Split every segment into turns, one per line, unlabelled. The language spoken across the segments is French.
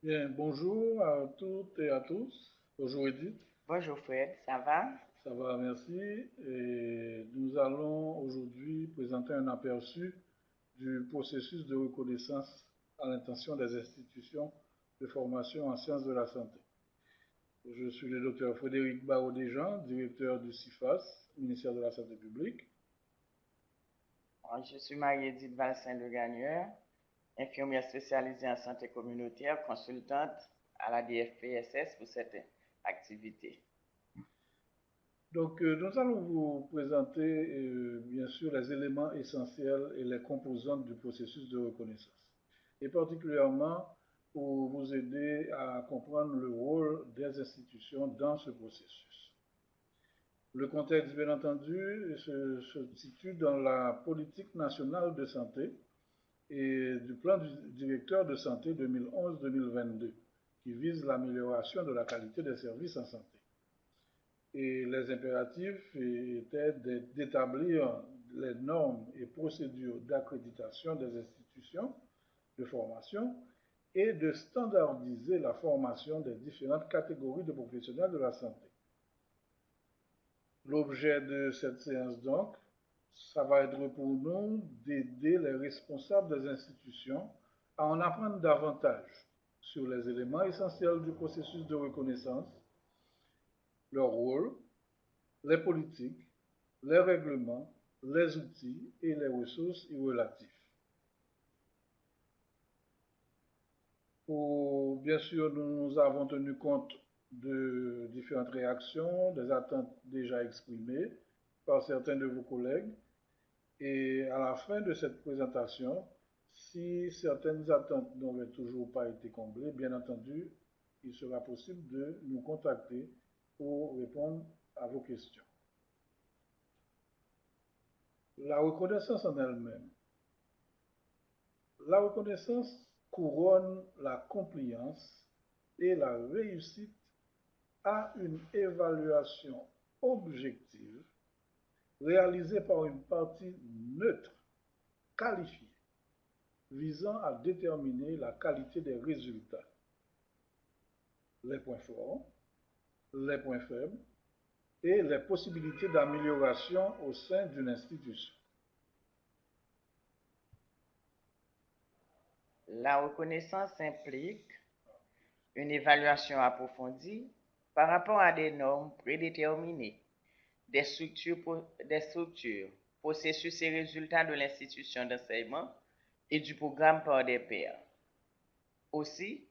Bien, bonjour à toutes et à tous. Bonjour Edith,
Bonjour Fred, ça va?
ça va, merci. Et nous allons aujourd'hui présenter un aperçu du processus de reconnaissance à l'intention des institutions de formation en sciences de la santé. Je suis le docteur Frédéric Barraud-Desjans, directeur du CIFAS, ministère de la Santé publique.
Je suis Marie-Édith Valsin-Le Gagneur, infirmière spécialisée en santé communautaire, consultante à la DFPSS pour cette activité.
Donc, nous allons vous présenter, bien sûr, les éléments essentiels et les composantes du processus de reconnaissance, et particulièrement pour vous aider à comprendre le rôle des institutions dans ce processus. Le contexte, bien entendu, se situe dans la politique nationale de santé et du plan du directeur de santé 2011-2022, qui vise l'amélioration de la qualité des services en santé. Et les impératifs étaient d'établir les normes et procédures d'accréditation des institutions de formation et de standardiser la formation des différentes catégories de professionnels de la santé. L'objet de cette séance, donc, ça va être pour nous d'aider les responsables des institutions à en apprendre davantage sur les éléments essentiels du processus de reconnaissance, leur rôle, les politiques, les règlements, les outils et les ressources y relatifs. Bien sûr, nous avons tenu compte de différentes réactions, des attentes déjà exprimées par certains de vos collègues. Et à la fin de cette présentation, si certaines attentes n'auraient toujours pas été comblées, bien entendu, il sera possible de nous contacter pour répondre à vos questions. La reconnaissance en elle-même. La reconnaissance couronne la compliance et la réussite à une évaluation objective réalisée par une partie neutre, qualifiée, visant à déterminer la qualité des résultats, les points forts, les points faibles et les possibilités d'amélioration au sein d'une institution.
La reconnaissance implique une évaluation approfondie par rapport à des normes prédéterminées, des structures, processus et résultats de l'institution d'enseignement et du programme par des pairs. Aussi,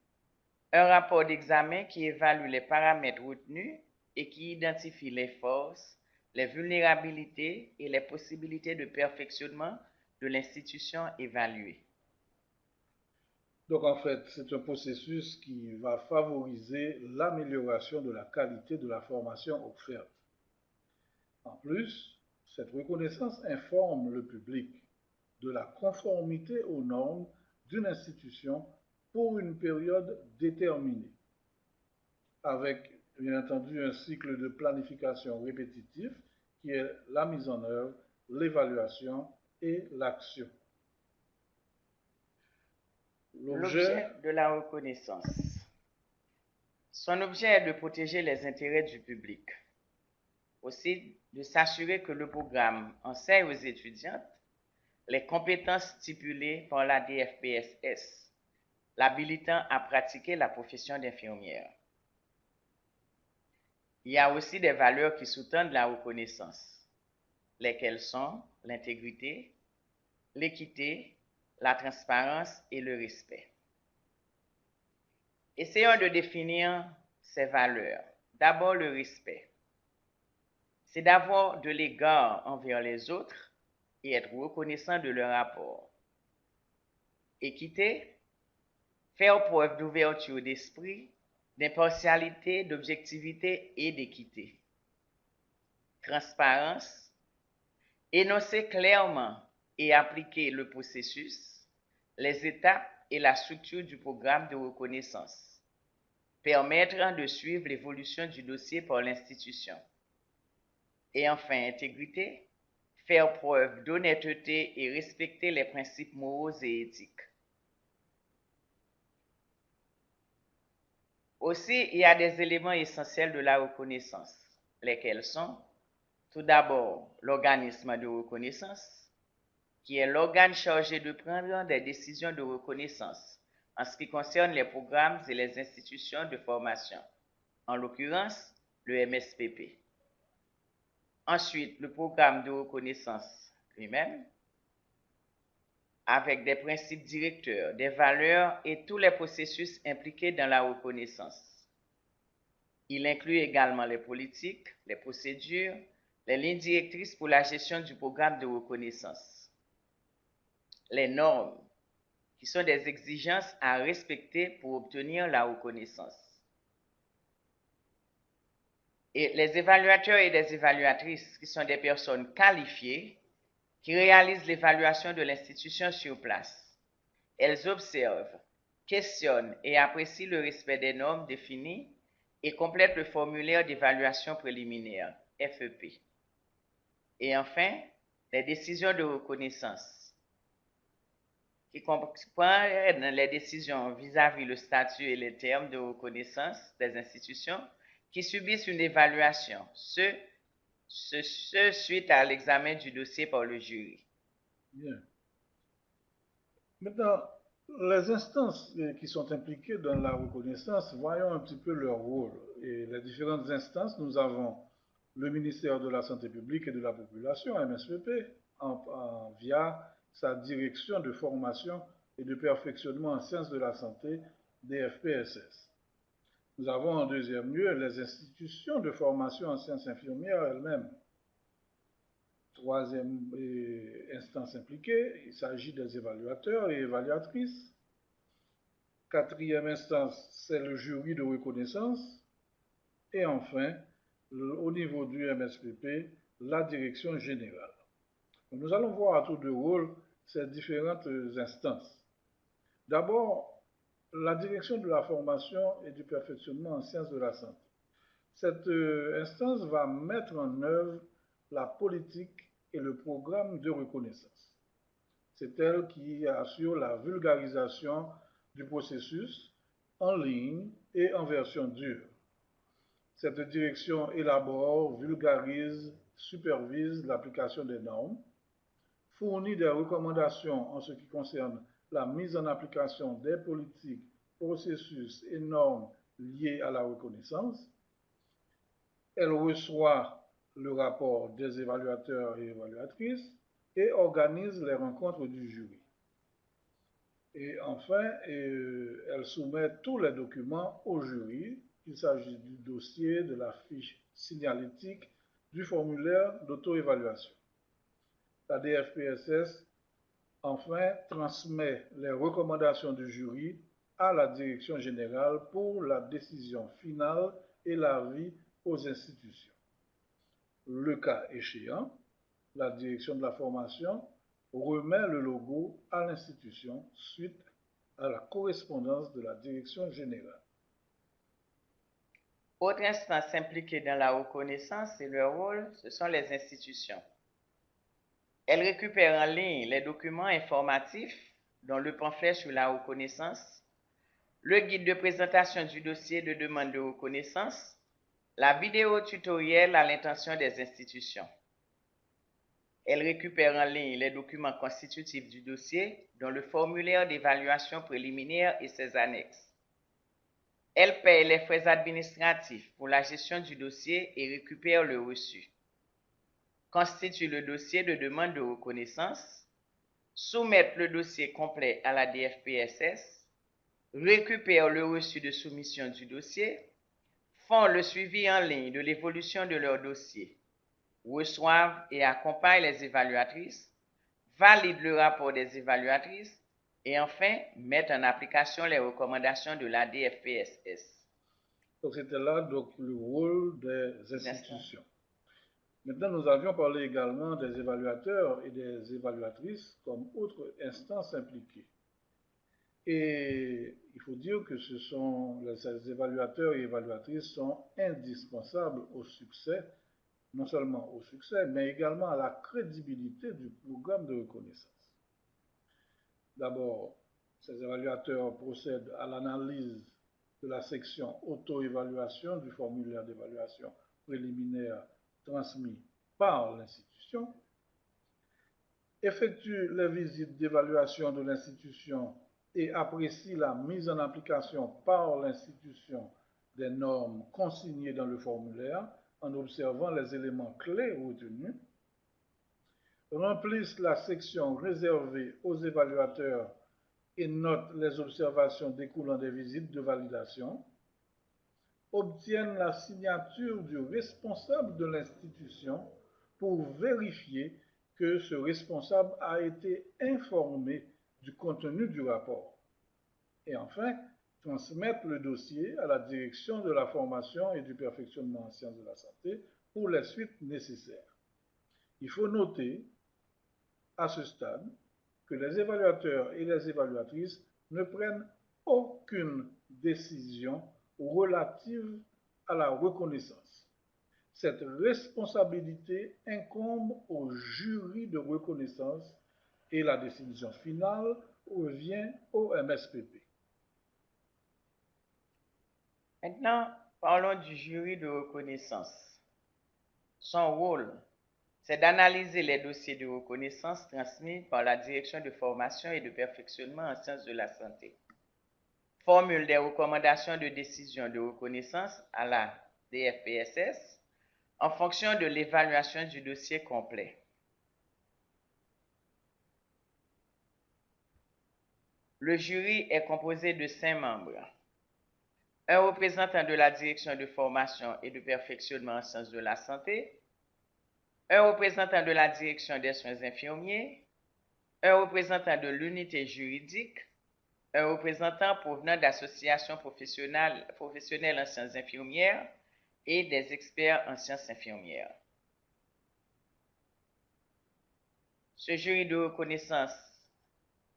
un rapport d'examen qui évalue les paramètres retenus et qui identifie les forces, les vulnérabilités et les possibilités de perfectionnement de l'institution évaluée.
Donc en fait, c'est un processus qui va favoriser l'amélioration de la qualité de la formation offerte. En plus, cette reconnaissance informe le public de la conformité aux normes d'une institution pour une période déterminée, avec bien entendu un cycle de planification répétitif qui est la mise en œuvre, l'évaluation et l'action. L'objet,
L'objet de la reconnaissance. Son objet est de protéger les intérêts du public. Aussi, de s'assurer que le programme enseigne aux étudiantes les compétences stipulées par la DFPSS, l'habilitant à pratiquer la profession d'infirmière. Il y a aussi des valeurs qui sous-tendent la reconnaissance, lesquelles sont l'intégrité, l'équité, la transparence et le respect. Essayons de définir ces valeurs. D'abord, le respect. C'est d'avoir de l'égard envers les autres et être reconnaissant de leur apport. Équité, faire preuve d'ouverture d'esprit, d'impartialité, d'objectivité et d'équité. Transparence, énoncer clairement et appliquer le processus, les étapes et la structure du programme de reconnaissance. Permettre de suivre l'évolution du dossier par l'institution. Et enfin, intégrité, faire preuve d'honnêteté et respecter les principes moraux et éthiques. Aussi, il y a des éléments essentiels de la reconnaissance, lesquels sont tout d'abord l'organisme de reconnaissance, qui est l'organe chargé de prendre des décisions de reconnaissance en ce qui concerne les programmes et les institutions de formation, en l'occurrence le MSPP. Ensuite, le programme de reconnaissance lui-même, avec des principes directeurs, des valeurs et tous les processus impliqués dans la reconnaissance. Il inclut également les politiques, les procédures, les lignes directrices pour la gestion du programme de reconnaissance, les normes, qui sont des exigences à respecter pour obtenir la reconnaissance. Et les évaluateurs et les évaluatrices, qui sont des personnes qualifiées, qui réalisent l'évaluation de l'institution sur place. Elles observent, questionnent et apprécient le respect des normes définies et complètent le formulaire d'évaluation préliminaire, FEP. Et enfin, les décisions de reconnaissance, qui comprennent les décisions vis-à-vis le statut et les termes de reconnaissance des institutions qui subissent une évaluation, ce suite à l'examen du dossier par le jury.
Bien. Maintenant, les instances qui sont impliquées dans la reconnaissance, voyons un petit peu leur rôle. Et les différentes instances, nous avons le ministère de la Santé publique et de la Population, MSPP, via sa direction de formation et de perfectionnement en sciences de la santé, DFPSS. Nous avons en deuxième lieu les institutions de formation en sciences infirmières elles-mêmes. Troisième instance impliquée, il s'agit des évaluateurs et évaluatrices. Quatrième instance, c'est le jury de reconnaissance. Et enfin, au niveau du MSPP, la direction générale. Nous allons voir à tour de rôle ces différentes instances. D'abord, la direction de la formation et du perfectionnement en sciences de la santé. Cette instance va mettre en œuvre la politique et le programme de reconnaissance. C'est elle qui assure la vulgarisation du processus en ligne et en version dure. Cette direction élabore, vulgarise, supervise l'application des normes, fournit des recommandations en ce qui concerne la mise en application des politiques, processus et normes liées à la reconnaissance. Elle reçoit le rapport des évaluateurs et évaluatrices et organise les rencontres du jury. Et enfin, elle soumet tous les documents au jury. Il s'agit du dossier, de la fiche signalétique, du formulaire d'auto-évaluation. La DFPSS, enfin, transmet les recommandations du jury à la direction générale pour la décision finale et l'avis aux institutions. Le cas échéant, la direction de la formation remet le logo à l'institution suite à la correspondance de la direction générale.
Autre instance impliquée dans la reconnaissance et leur rôle, ce sont les institutions. Elles récupèrent en ligne les documents informatifs, dont le pamphlet sur la reconnaissance, le guide de présentation du dossier de demande de reconnaissance, la vidéo tutoriel à l'intention des institutions. Elles récupèrent en ligne les documents constitutifs du dossier, dont le formulaire d'évaluation préliminaire et ses annexes. Elles payent les frais administratifs pour la gestion du dossier et récupèrent le reçu. Constituent le dossier de demande de reconnaissance, soumettent le dossier complet à la DFPSS, récupèrent le reçu de soumission du dossier, font le suivi en ligne de l'évolution de leur dossier, reçoivent et accompagnent les évaluatrices, valident le rapport des évaluatrices et enfin mettent en application les recommandations de la DFPSS.
Donc c'était là donc, le rôle des institutions. Maintenant, nous avions parlé également des évaluateurs et des évaluatrices comme autres instances impliquées. Et il faut dire que ces évaluateurs et évaluatrices sont indispensables au succès, non seulement au succès, mais également à la crédibilité du programme de reconnaissance. D'abord, ces évaluateurs procèdent à l'analyse de la section auto-évaluation du formulaire d'évaluation préliminaire transmis par l'institution, effectue les visites d'évaluation de l'institution et apprécie la mise en application par l'institution des normes consignées dans le formulaire en observant les éléments clés retenus, remplissent la section réservée aux évaluateurs et notent les observations découlant des visites de validation, obtiennent la signature du responsable de l'institution pour vérifier que ce responsable a été informé du contenu du rapport. Et enfin, transmettre le dossier à la direction de la formation et du perfectionnement en sciences de la santé pour les suites nécessaires. Il faut noter à ce stade que les évaluateurs et les évaluatrices ne prennent aucune décision relative à la reconnaissance. Cette responsabilité incombe au jury de reconnaissance et la décision finale revient au MSPP.
Maintenant, parlons du jury de reconnaissance. Son rôle, c'est d'analyser les dossiers de reconnaissance transmis par la direction de formation et de perfectionnement en sciences de la santé. Formule des recommandations de décision de reconnaissance à la DFPSS en fonction de l'évaluation du dossier complet. Le jury est composé de 5 membres. Un représentant de la direction de formation et de perfectionnement en sciences de la santé, un représentant de la direction des soins infirmiers, un représentant de l'unité juridique, un représentant provenant d'associations professionnelles en sciences infirmières et des experts en sciences infirmières. Ce jury de reconnaissance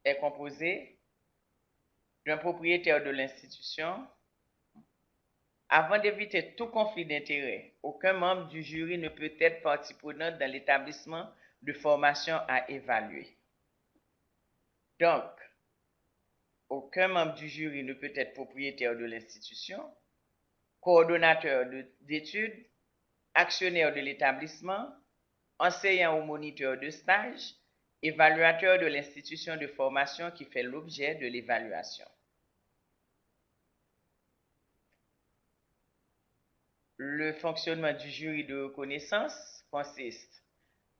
est composé d'un propriétaire de l'institution. Avant d'éviter tout conflit d'intérêts, aucun membre du jury ne peut être partie prenante dans l'établissement de formation à évaluer. Donc, aucun membre du jury ne peut être propriétaire de l'institution, coordonnateur d'études, actionnaire de l'établissement, enseignant ou moniteur de stage, évaluateur de l'institution de formation qui fait l'objet de l'évaluation. Le fonctionnement du jury de reconnaissance consiste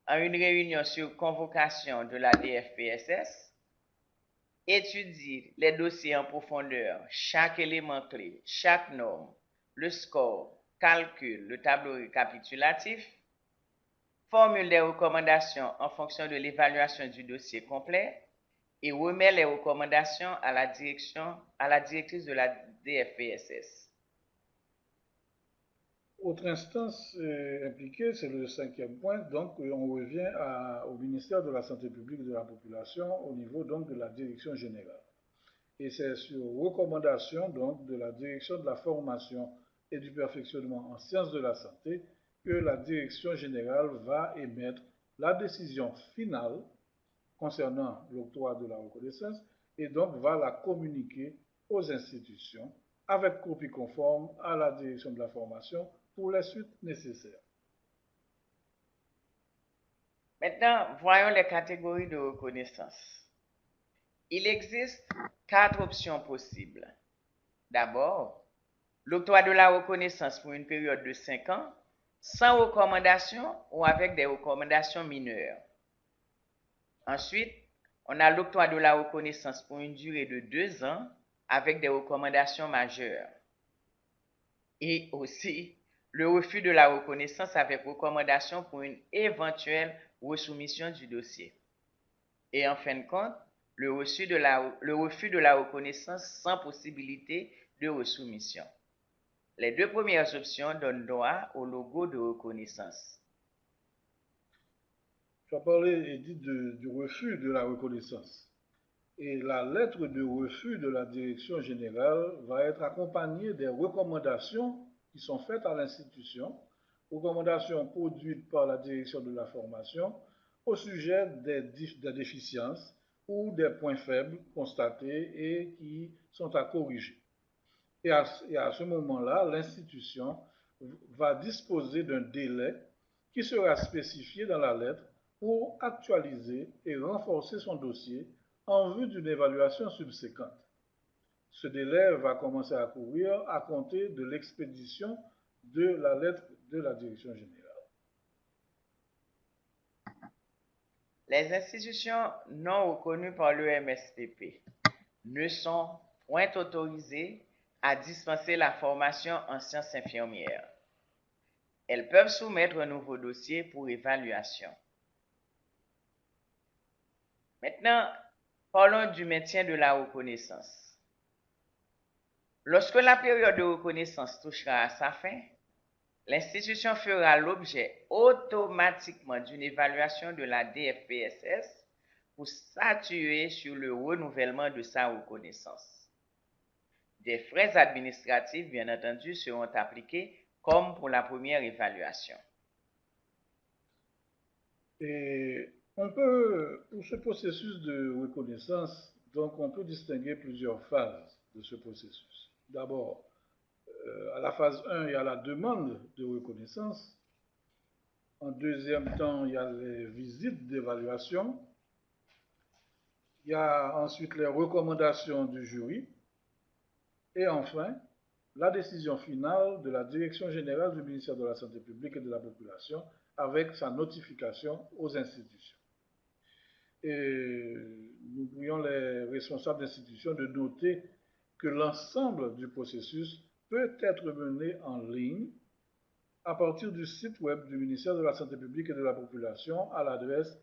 en une réunion sur convocation de la DFPSS, étudie les dossiers en profondeur, chaque élément clé, chaque norme, le score, calcule le tableau récapitulatif, formule des recommandations en fonction de l'évaluation du dossier complet et remet les recommandations à la directrice de la DFPSS.
Autre instance impliquée, c'est le 5e point, donc on revient au ministère de la Santé publique et de la population au niveau donc de la direction générale. Et c'est sur recommandation donc de la direction de la formation et du perfectionnement en sciences de la santé que la direction générale va émettre la décision finale concernant l'octroi de la reconnaissance et donc va la communiquer aux institutions avec copie conforme à la direction de la formation pour les suites nécessaires.
Maintenant, voyons les catégories de reconnaissance. Il existe 4 options possibles. D'abord, l'octroi de la reconnaissance pour une période de 5 ans, sans recommandation ou avec des recommandations mineures. Ensuite, on a l'octroi de la reconnaissance pour une durée de 2 ans avec des recommandations majeures. Et aussi, le refus de la reconnaissance avec recommandation pour une éventuelle resoumission du dossier. Et en fin de compte, le refus de la reconnaissance sans possibilité de resoumission. Les 2 premières options donnent droit au logo de reconnaissance.
Tu as parlé, Edith, du refus de la reconnaissance. Et la lettre de refus de la direction générale va être accompagnée des recommandations qui sont faites à l'institution, recommandations produites par la direction de la formation au sujet des déficiences ou des points faibles constatés et qui sont à corriger. Et à ce moment-là, l'institution va disposer d'un délai qui sera spécifié dans la lettre pour actualiser et renforcer son dossier en vue d'une évaluation subséquente. Ce délai va commencer à courir à compter de l'expédition de la lettre de la direction générale.
Les institutions non reconnues par l'EMSPP ne sont point autorisées à dispenser la formation en sciences infirmières. Elles peuvent soumettre un nouveau dossier pour évaluation. Maintenant, parlons du maintien de la reconnaissance. Lorsque la période de reconnaissance touchera à sa fin, l'institution fera l'objet automatiquement d'une évaluation de la DFPSS pour statuer sur le renouvellement de sa reconnaissance. Des frais administratifs, bien entendu, seront appliqués comme pour la première évaluation.
Et pour ce processus de reconnaissance, donc on peut distinguer plusieurs phases de ce processus. D'abord, à la phase 1, il y a la demande de reconnaissance. En deuxième temps, il y a les visites d'évaluation. Il y a ensuite les recommandations du jury. Et enfin, la décision finale de la Direction générale du ministère de la Santé publique et de la population avec sa notification aux institutions. Et nous prions les responsables d'institutions de noter que l'ensemble du processus peut être mené en ligne à partir du site web du ministère de la Santé publique et de la population à l'adresse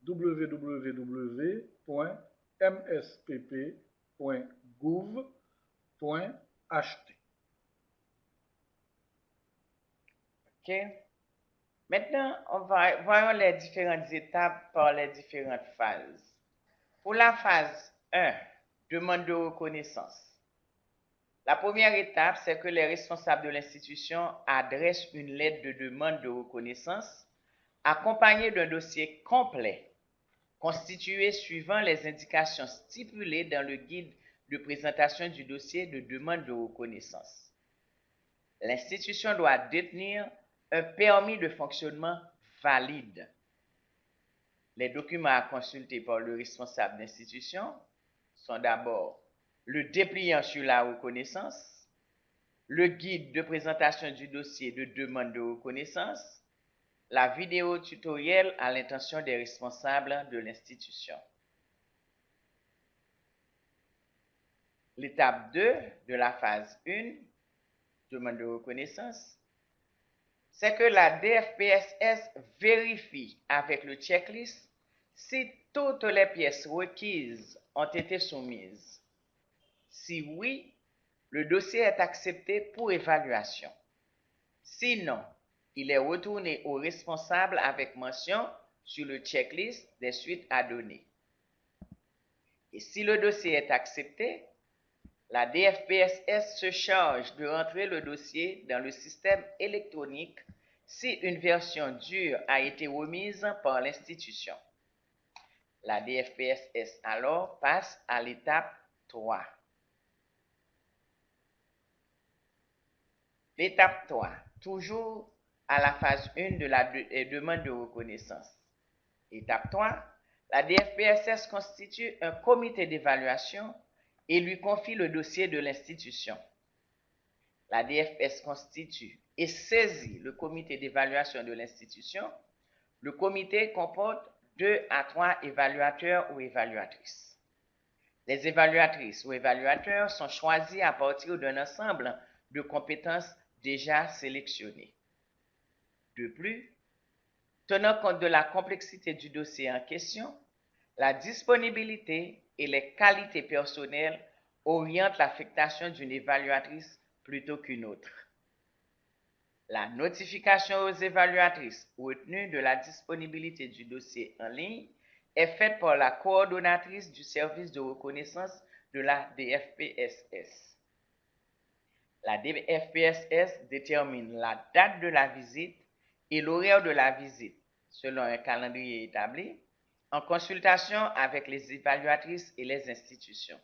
www.mspp.gouv.ht.
OK? Maintenant, voyons les différentes étapes par les différentes phases. Pour la phase 1, demande de reconnaissance. La première étape, c'est que les responsables de l'institution adressent une lettre de demande de reconnaissance accompagnée d'un dossier complet constitué suivant les indications stipulées dans le guide de présentation du dossier de demande de reconnaissance. L'institution doit détenir un permis de fonctionnement valide. Les documents à consulter par le responsable d'institution sont d'abord le dépliant sur la reconnaissance, le guide de présentation du dossier de demande de reconnaissance, la vidéo tutoriel à l'intention des responsables de l'institution. L'étape 2 de la phase 1, demande de reconnaissance, c'est que la DFPSS vérifie avec le checklist si toutes les pièces requises ont été soumises. Si oui, le dossier est accepté pour évaluation. Sinon, il est retourné au responsable avec mention sur le checklist des suites à donner. Et si le dossier est accepté, la DFPSS se charge de rentrer le dossier dans le système électronique si une version dure a été remise par l'institution. La DFPSS alors passe à l'étape 3. L'étape 3, toujours à la phase 1 de la demande de reconnaissance. Étape 3, la DFPSS constitue un comité d'évaluation et lui confie le dossier de l'institution. La DFPS constitue et saisit le comité d'évaluation de l'institution. Le comité comporte 2 à 3 évaluateurs ou évaluatrices. Les évaluatrices ou évaluateurs sont choisis à partir d'un ensemble de compétences déjà sélectionnées. De plus, tenant compte de la complexité du dossier en question, la disponibilité et les qualités personnelles orientent l'affectation d'une évaluatrice plutôt qu'une autre. La notification aux évaluatrices retenues de la disponibilité du dossier en ligne est faite par la coordonnatrice du service de reconnaissance de la DFPSS. La DFPSS détermine la date de la visite et l'horaire de la visite selon un calendrier établi en consultation avec les évaluatrices et les institutions.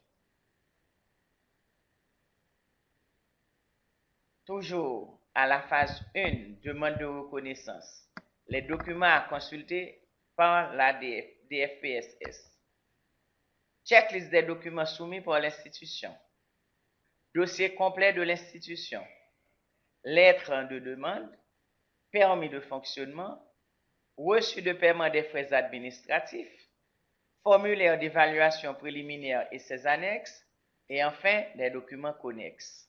Toujours à la phase 1, demande de reconnaissance. Les documents à consulter par la DFPSS. Checklist des documents soumis par l'institution. Dossier complet de l'institution. Lettre de demande. Permis de fonctionnement. Reçu de paiement des frais administratifs. Formulaire d'évaluation préliminaire et ses annexes. Et enfin, des documents connexes.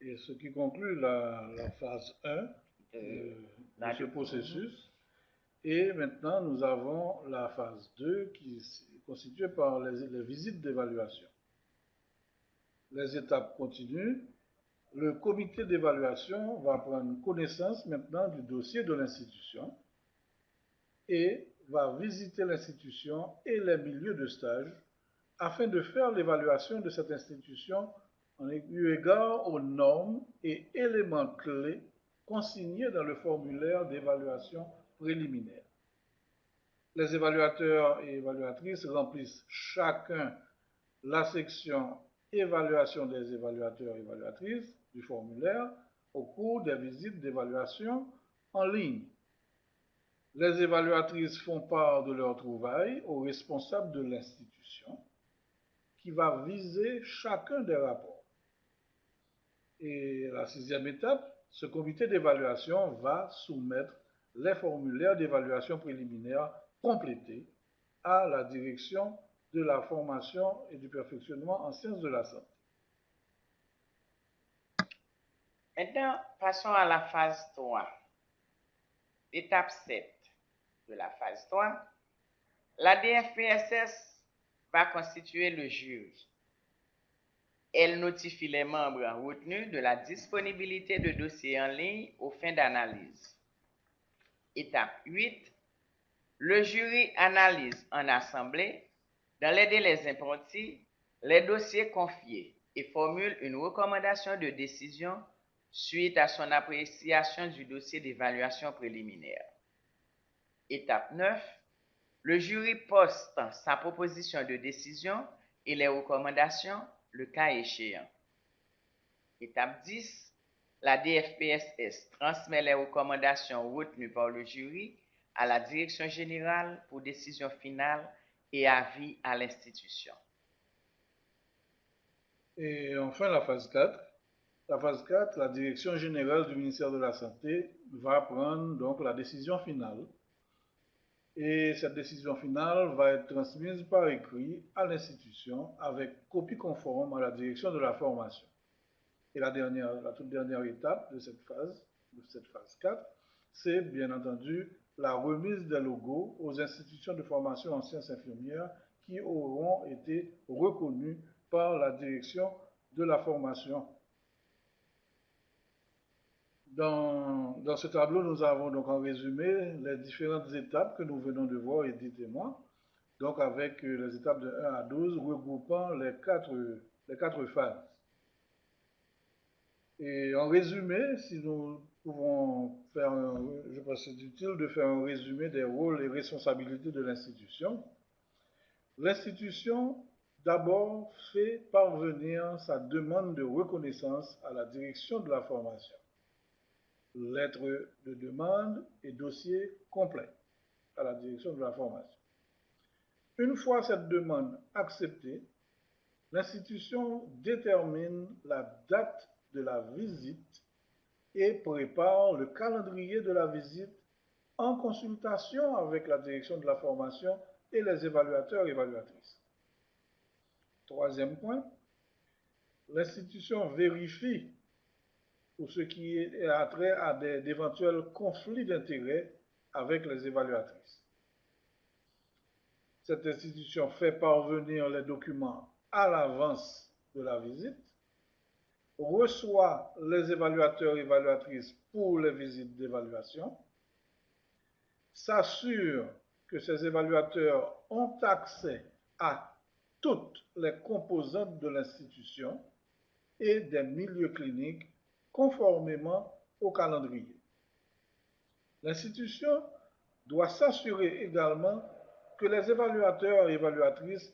Et ce qui conclut la phase 1 de ce processus. Et maintenant, nous avons la phase 2 qui est constituée par les visites d'évaluation. Les étapes continuent. Le comité d'évaluation va prendre connaissance maintenant du dossier de l'institution et va visiter l'institution et les milieux de stage afin de faire l'évaluation de cette institution en eu égard aux normes et éléments clés consignés dans le formulaire d'évaluation préliminaire. Les évaluateurs et évaluatrices remplissent chacun la section évaluation des évaluateurs et évaluatrices du formulaire au cours des visites d'évaluation en ligne. Les évaluatrices font part de leur trouvaille au responsable de l'institution qui va viser chacun des rapports. Et la 6e étape, ce comité d'évaluation va soumettre les formulaires d'évaluation préliminaire complétés à la direction de la formation et du perfectionnement en sciences de la santé.
Maintenant, passons à la phase 3. Étape 7 de la phase 3. La DFPSS va constituer le jury. Elle notifie les membres retenus de la disponibilité de dossiers en ligne aux fins d'analyse. Étape 8. Le jury analyse en assemblée, dans les délais impartis, les dossiers confiés et formule une recommandation de décision suite à son appréciation du dossier d'évaluation préliminaire. Étape 9. Le jury poste sa proposition de décision et les recommandations, le cas échéant. Étape 10. La DFPSS transmet les recommandations retenues par le jury à la direction générale pour décision finale et avis à l'institution.
Et enfin, la phase 4. La phase 4, la direction générale du ministère de la Santé va prendre donc la décision finale. Et cette décision finale va être transmise par écrit à l'institution avec copie conforme à la direction de la formation. Et la toute dernière étape de cette phase 4, c'est bien entendu la remise des logos aux institutions de formation en sciences infirmières qui auront été reconnues par la direction de la formation. Dans ce tableau, nous avons donc en résumé les différentes étapes que nous venons de voir, Edith et moi, donc avec les étapes de 1 à 12 regroupant les quatre phases. Et en résumé, si nous pouvons faire je pense que c'est utile de faire un résumé des rôles et responsabilités de l'institution. L'institution, d'abord, fait parvenir sa demande de reconnaissance à la direction de la formation. Lettre de demande et dossier complet à la direction de la formation. Une fois cette demande acceptée, l'institution détermine la date de la visite et prépare le calendrier de la visite en consultation avec la direction de la formation et les évaluateurs et évaluatrices. Troisième point, l'institution vérifie pour ce qui a trait à d'éventuels conflits d'intérêts avec les évaluatrices. Cette institution fait parvenir les documents à l'avance de la visite, reçoit les évaluateurs et évaluatrices pour les visites d'évaluation, s'assure que ces évaluateurs ont accès à toutes les composantes de l'institution et des milieux cliniques conformément au calendrier. L'institution doit s'assurer également que les évaluateurs et évaluatrices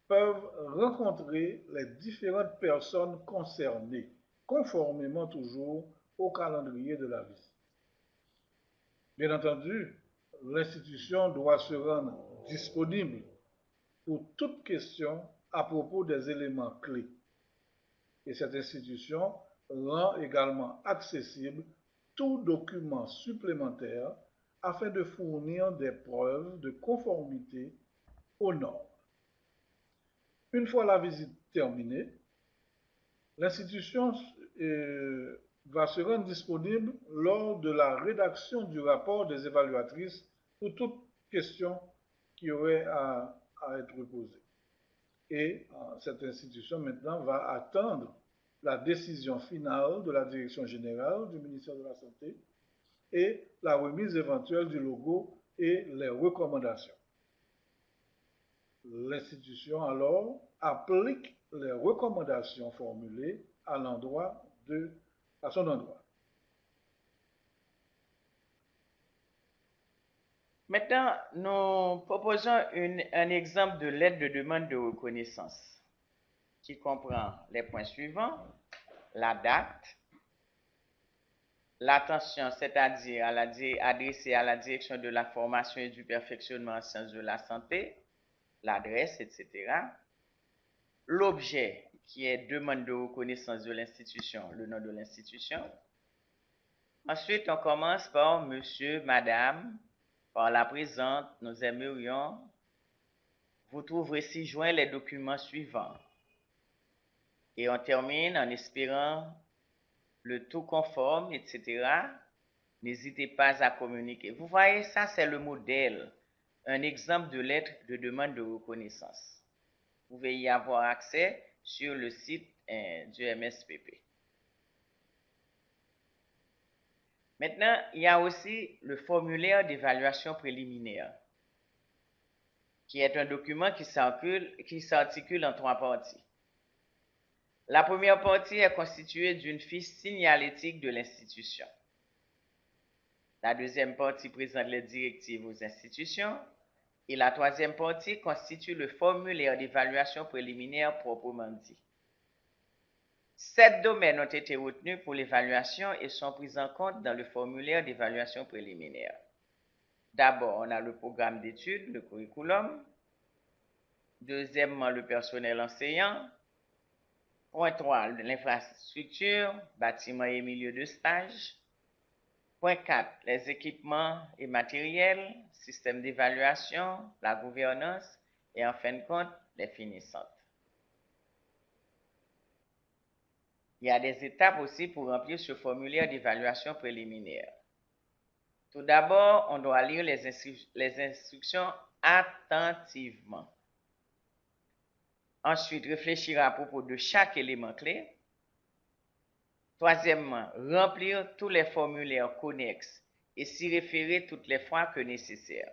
peuvent rencontrer les différentes personnes concernées conformément toujours au calendrier de la visite. Bien entendu, l'institution doit se rendre disponible pour toute question à propos des éléments clés. Et cette institution rend également accessible tout document supplémentaire afin de fournir des preuves de conformité aux normes. Une fois la visite terminée, l'institution va se rendre disponible lors de la rédaction du rapport des évaluatrices pour toute question qui aurait à être posée. Et cette institution maintenant va attendre la décision finale de la direction générale du ministère de la Santé et la remise éventuelle du logo et les recommandations. L'institution alors applique les recommandations formulées à son endroit.
Maintenant, nous proposons un exemple de lettre de demande de reconnaissance qui comprend les points suivants: la date, l'attention, c'est-à-dire adressée à la direction de la formation et du perfectionnement en sciences de la santé, l'adresse, etc. L'objet, qui est demande de reconnaissance de l'institution, le nom de l'institution. Ensuite, on commence par monsieur, madame, par la présente, nous aimerions. Vous trouverez ci-joint les documents suivants. Et on termine en espérant le tout conforme, etc. N'hésitez pas à communiquer. Vous voyez, ça c'est le modèle, un exemple de lettre de demande de reconnaissance. Vous pouvez y avoir accès sur le site du MSPP. Maintenant, il y a aussi le formulaire d'évaluation préliminaire, qui est un document qui s'articule en 3 parties. La première partie est constituée d'une fiche signalétique de l'institution. La deuxième partie présente les directives aux institutions. Et la troisième partie constitue le formulaire d'évaluation préliminaire proprement dit. 7 domaines ont été retenus pour l'évaluation et sont pris en compte dans le formulaire d'évaluation préliminaire. D'abord, on a le programme d'études, le curriculum. Deuxièmement, le personnel enseignant. Point 3, l'infrastructure, bâtiments et milieux de stage. Point 4, les équipements et matériels, système d'évaluation, la gouvernance et en fin de compte, les finissantes. Il y a des étapes aussi pour remplir ce formulaire d'évaluation préliminaire. Tout d'abord, on doit lire les instructions attentivement. Ensuite, réfléchir à propos de chaque élément clé. Troisièmement, remplir tous les formulaires connexes et s'y référer toutes les fois que nécessaire.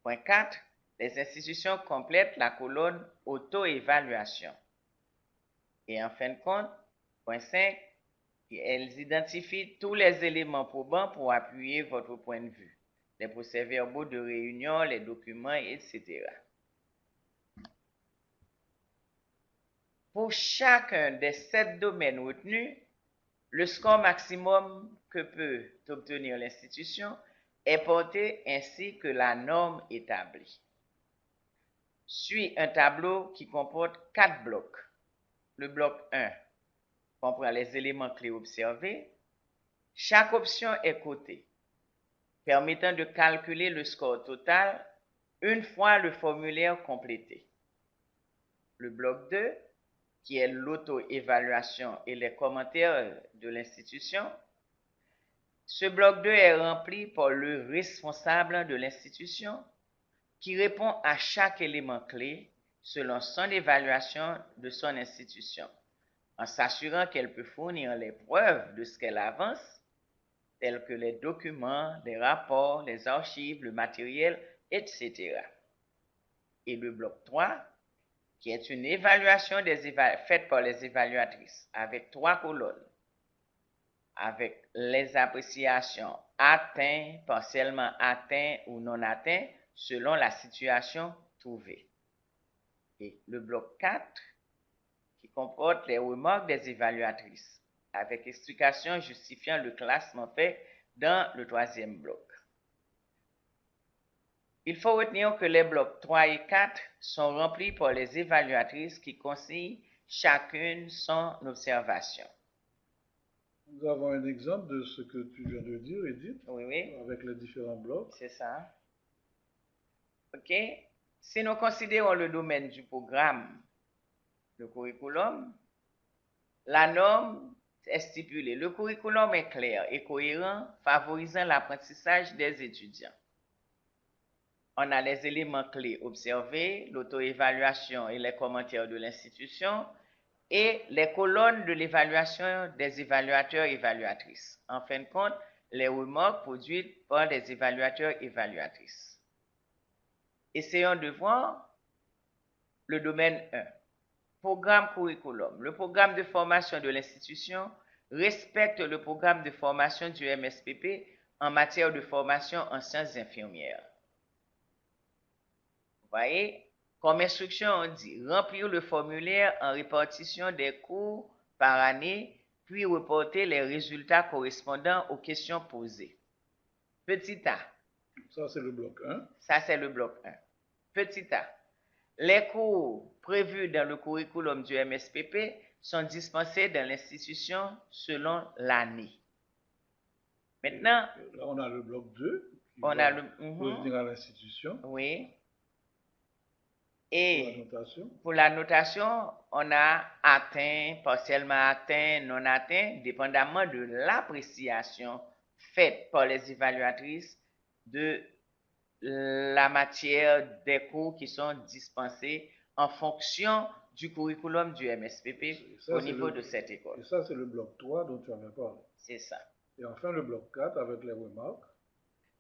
Point 4. Les institutions complètent la colonne auto-évaluation. Et en fin de compte, point 5. Elles identifient tous les éléments probants pour appuyer votre point de vue. Les procès-verbaux de réunion, les documents, etc. Pour chacun des 7 domaines retenus, le score maximum que peut obtenir l'institution est porté ainsi que la norme établie. Suit un tableau qui comporte 4 blocs. Le bloc 1 comprend les éléments clés observés. Chaque option est cotée, permettant de calculer le score total une fois le formulaire complété. Le bloc 2, qui est l'auto-évaluation et les commentaires de l'institution. Ce bloc 2 est rempli par le responsable de l'institution qui répond à chaque élément clé selon son évaluation de son institution, en s'assurant qu'elle peut fournir les preuves de ce qu'elle avance, tels que les documents, les rapports, les archives, le matériel, etc. Et le bloc 3, qui est une évaluation faite par les évaluatrices avec 3 colonnes, avec les appréciations atteintes, partiellement atteintes ou non atteintes, selon la situation trouvée. Et le bloc 4, qui comporte les remarques des évaluatrices, avec explication justifiant le classement fait dans le troisième bloc. Il faut retenir que les blocs 3 et 4 sont remplis par les évaluatrices qui consignent chacune son observation.
Nous avons un exemple de ce que tu viens de dire, Edith,
Oui,
avec les différents blocs.
c'est ça. OK. Si nous considérons le domaine du programme, le curriculum, la norme est stipulée. Le curriculum est clair et cohérent, favorisant l'apprentissage des étudiants. On a les éléments clés observés, l'auto-évaluation et les commentaires de l'institution, et les colonnes de l'évaluation des évaluateurs et évaluatrices. En fin de compte, les remarques produites par les évaluateurs et évaluatrices. Essayons de voir le domaine 1. Programme curriculum. Le programme de formation de l'institution respecte le programme de formation du MSPP en matière de formation en sciences infirmières. Vous voyez? Comme instruction, on dit remplir le formulaire en répartition des cours par année, puis reporter les résultats correspondant aux questions posées. Petit a.
Ça, c'est le bloc 1.
Ça, c'est le bloc 1. Petit a. Les cours prévus dans le curriculum du MSPP sont dispensés dans l'institution selon l'année. Maintenant,
là, on a le bloc 2 qui
on
va
a le
revenir à l'institution.
Oui.
Et
pour la notation, on a atteint, partiellement atteint, non atteint, dépendamment de l'appréciation faite par les évaluatrices de la matière des cours qui sont dispensés en fonction du curriculum du MSPP au niveau de cette école.
Et ça, c'est le bloc 3 dont tu avais parlé.
C'est ça.
Et enfin, le bloc 4 avec les remarques.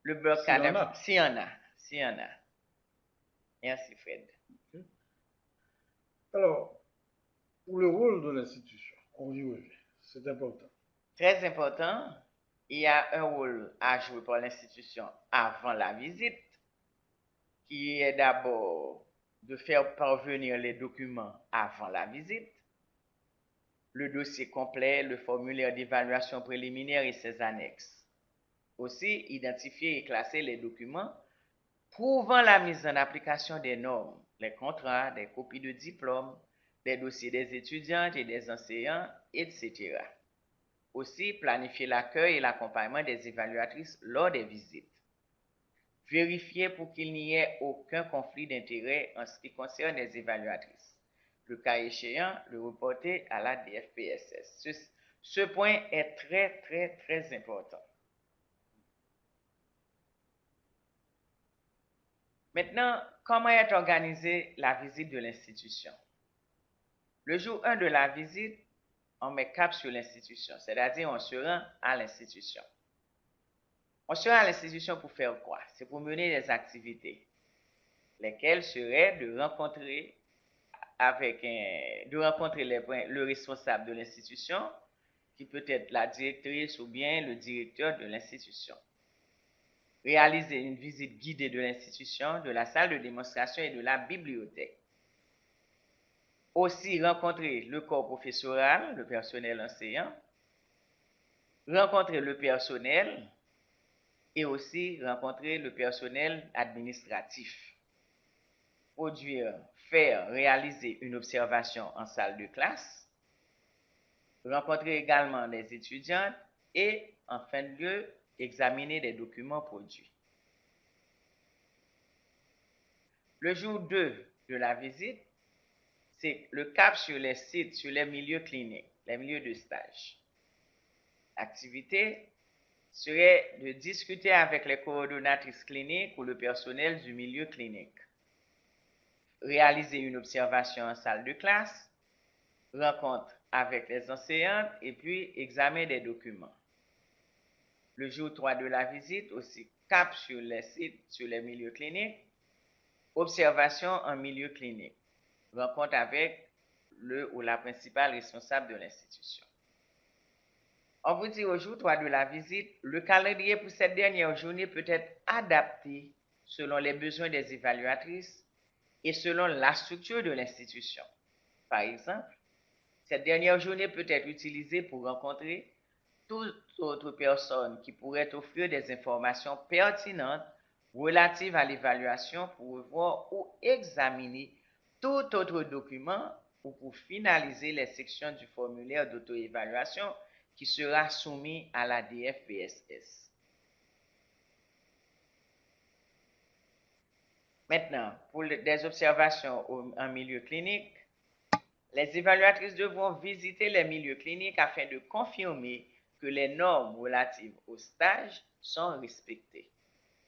Le bloc 4, s'il y en a. Merci, Fred. Okay.
Alors, pour le rôle de l'institution, on y revient. C'est important.
Très important. Il y a un rôle à jouer par l'institution avant la visite, qui est d'abord de faire parvenir les documents avant la visite, le dossier complet, le formulaire d'évaluation préliminaire et ses annexes. Aussi, identifier et classer les documents prouvant la mise en application des normes, les contrats, des copies de diplômes, des dossiers des étudiantes et des enseignants, etc. Aussi, planifier l'accueil et l'accompagnement des évaluatrices lors des visites. Vérifier pour qu'il n'y ait aucun conflit d'intérêt en ce qui concerne les évaluatrices. Le cas échéant, le reporter à la DFPSS. Ce point est très, très, très important. Maintenant, comment est organisée la visite de l'institution? Le jour 1 de la visite, on met cap sur l'institution, c'est-à-dire on se rend à l'institution. On se rend à l'institution pour faire quoi? C'est pour mener des activités, lesquelles seraient de rencontrer le responsable de l'institution, qui peut être la directrice ou bien le directeur de l'institution. Réaliser une visite guidée de l'institution, de la salle de démonstration et de la bibliothèque. Aussi rencontrer le corps professoral, le personnel enseignant, rencontrer le personnel et aussi rencontrer le personnel administratif. Réaliser une observation en salle de classe, rencontrer également les étudiantes et, en fin de lieu, examiner des documents produits. Le jour 2 de la visite, c'est le cap sur les sites, sur les milieux cliniques, les milieux de stage. L'activité serait de discuter avec les coordonnatrices cliniques ou le personnel du milieu clinique. Réaliser une observation en salle de classe, rencontre avec les enseignantes et puis examen des documents. Le jour 3 de la visite, aussi cap sur les sites, sur les milieux cliniques, observation en milieu clinique, rencontre avec le ou la principale responsable de l'institution. On vous dit au jour 3 de la visite, le calendrier pour cette dernière journée peut être adapté selon les besoins des évaluatrices et selon la structure de l'institution. Par exemple, Cette dernière journée peut être utilisée pour rencontrer toute autre personne qui pourrait offrir des informations pertinentes relatives à l'évaluation pour revoir ou examiner tout autre document ou pour finaliser les sections du formulaire d'auto-évaluation qui sera soumis à la DFPSS. Maintenant, pour des observations en milieu clinique, les évaluatrices devront visiter les milieux cliniques afin de confirmer que les normes relatives au stage sont respectées.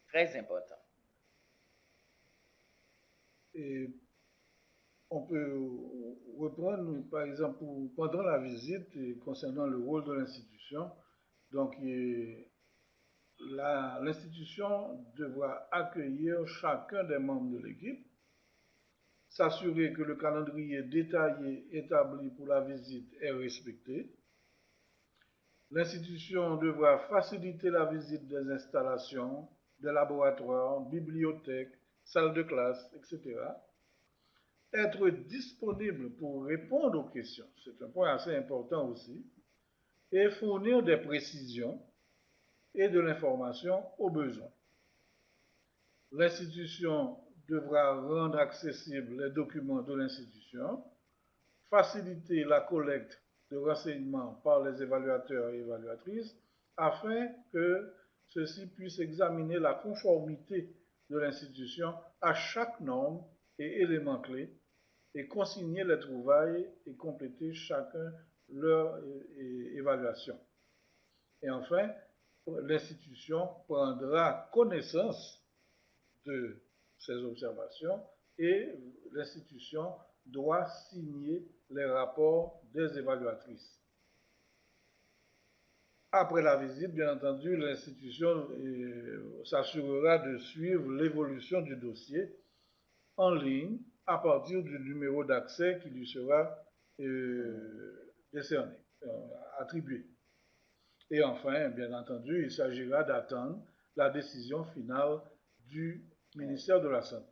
Très important.
Et on peut reprendre, par exemple, pendant la visite, concernant le rôle de l'institution. Donc, l'institution devra accueillir chacun des membres de l'équipe, s'assurer que le calendrier détaillé établi pour la visite est respecté. L'institution devra faciliter la visite des installations, des laboratoires, bibliothèques, salles de classe, etc. Être disponible pour répondre aux questions, c'est un point assez important aussi, et fournir des précisions et de l'information au besoin. L'institution devra rendre accessibles les documents de l'institution, faciliter la collecte de renseignements par les évaluateurs et évaluatrices afin que ceux-ci puissent examiner la conformité de l'institution à chaque norme et élément clé et consigner les trouvailles et compléter chacun leur évaluation. Et enfin, l'institution prendra connaissance de ces observations et l'institution doit signer les rapports des évaluatrices. Après la visite, bien entendu, l'institution s'assurera de suivre l'évolution du dossier en ligne à partir du numéro d'accès qui lui sera décerné, attribué. Et enfin, bien entendu, il s'agira d'attendre la décision finale du ministère de la Santé.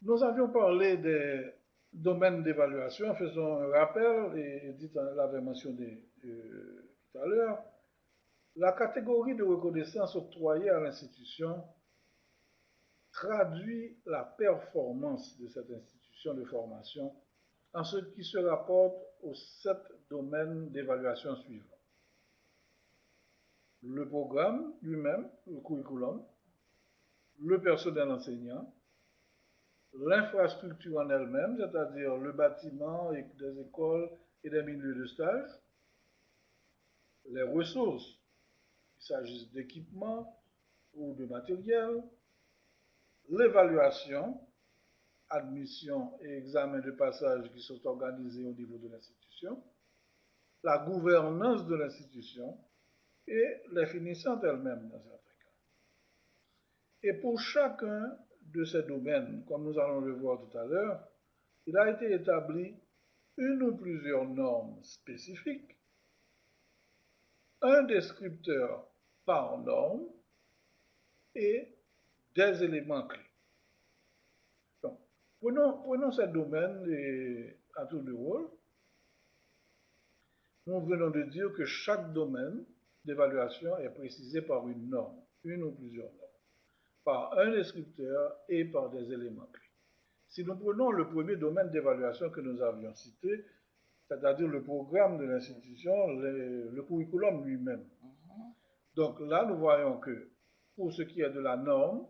Nous avions parlé des domaines d'évaluation, faisons un rappel, et Edith l'avait mentionné tout à l'heure. La catégorie de reconnaissance octroyée à l'institution traduit la performance de cette institution de formation en ce qui se rapporte aux 7 domaines d'évaluation suivants. Le programme lui-même, le curriculum, le personnel enseignant, l'infrastructure en elle-même, c'est-à-dire le bâtiment des écoles et des milieux de stage, les ressources, qu'il s'agisse d'équipements ou de matériel, l'évaluation, admission et examen de passage qui sont organisés au niveau de l'institution, la gouvernance de l'institution et les finissantes elles-mêmes dans certains cas. Et pour chacun de ces domaines, comme nous allons le voir tout à l'heure, il a été établi une ou plusieurs normes spécifiques, un descripteur par norme et des éléments clés. Donc, prenons ces domaines à tour de rôle. Nous venons de dire que chaque domaine d'évaluation est précisé par une norme, une ou plusieurs normes, par un descripteur et par des éléments clés. Si nous prenons le premier domaine d'évaluation que nous avions cité, c'est-à-dire le programme de l'institution, le curriculum lui-même. Donc là, nous voyons que pour ce qui est de la norme,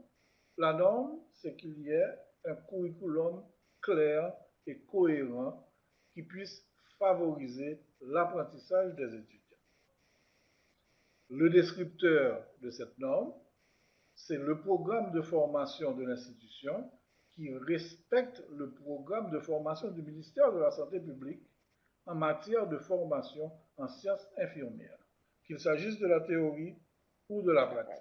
c'est qu'il y ait un curriculum clair et cohérent qui puisse favoriser l'apprentissage des étudiants. Le descripteur de cette norme, c'est le programme de formation de l'institution qui respecte le programme de formation du ministère de la Santé publique en matière de formation en sciences infirmières, qu'il s'agisse de la théorie ou de la pratique.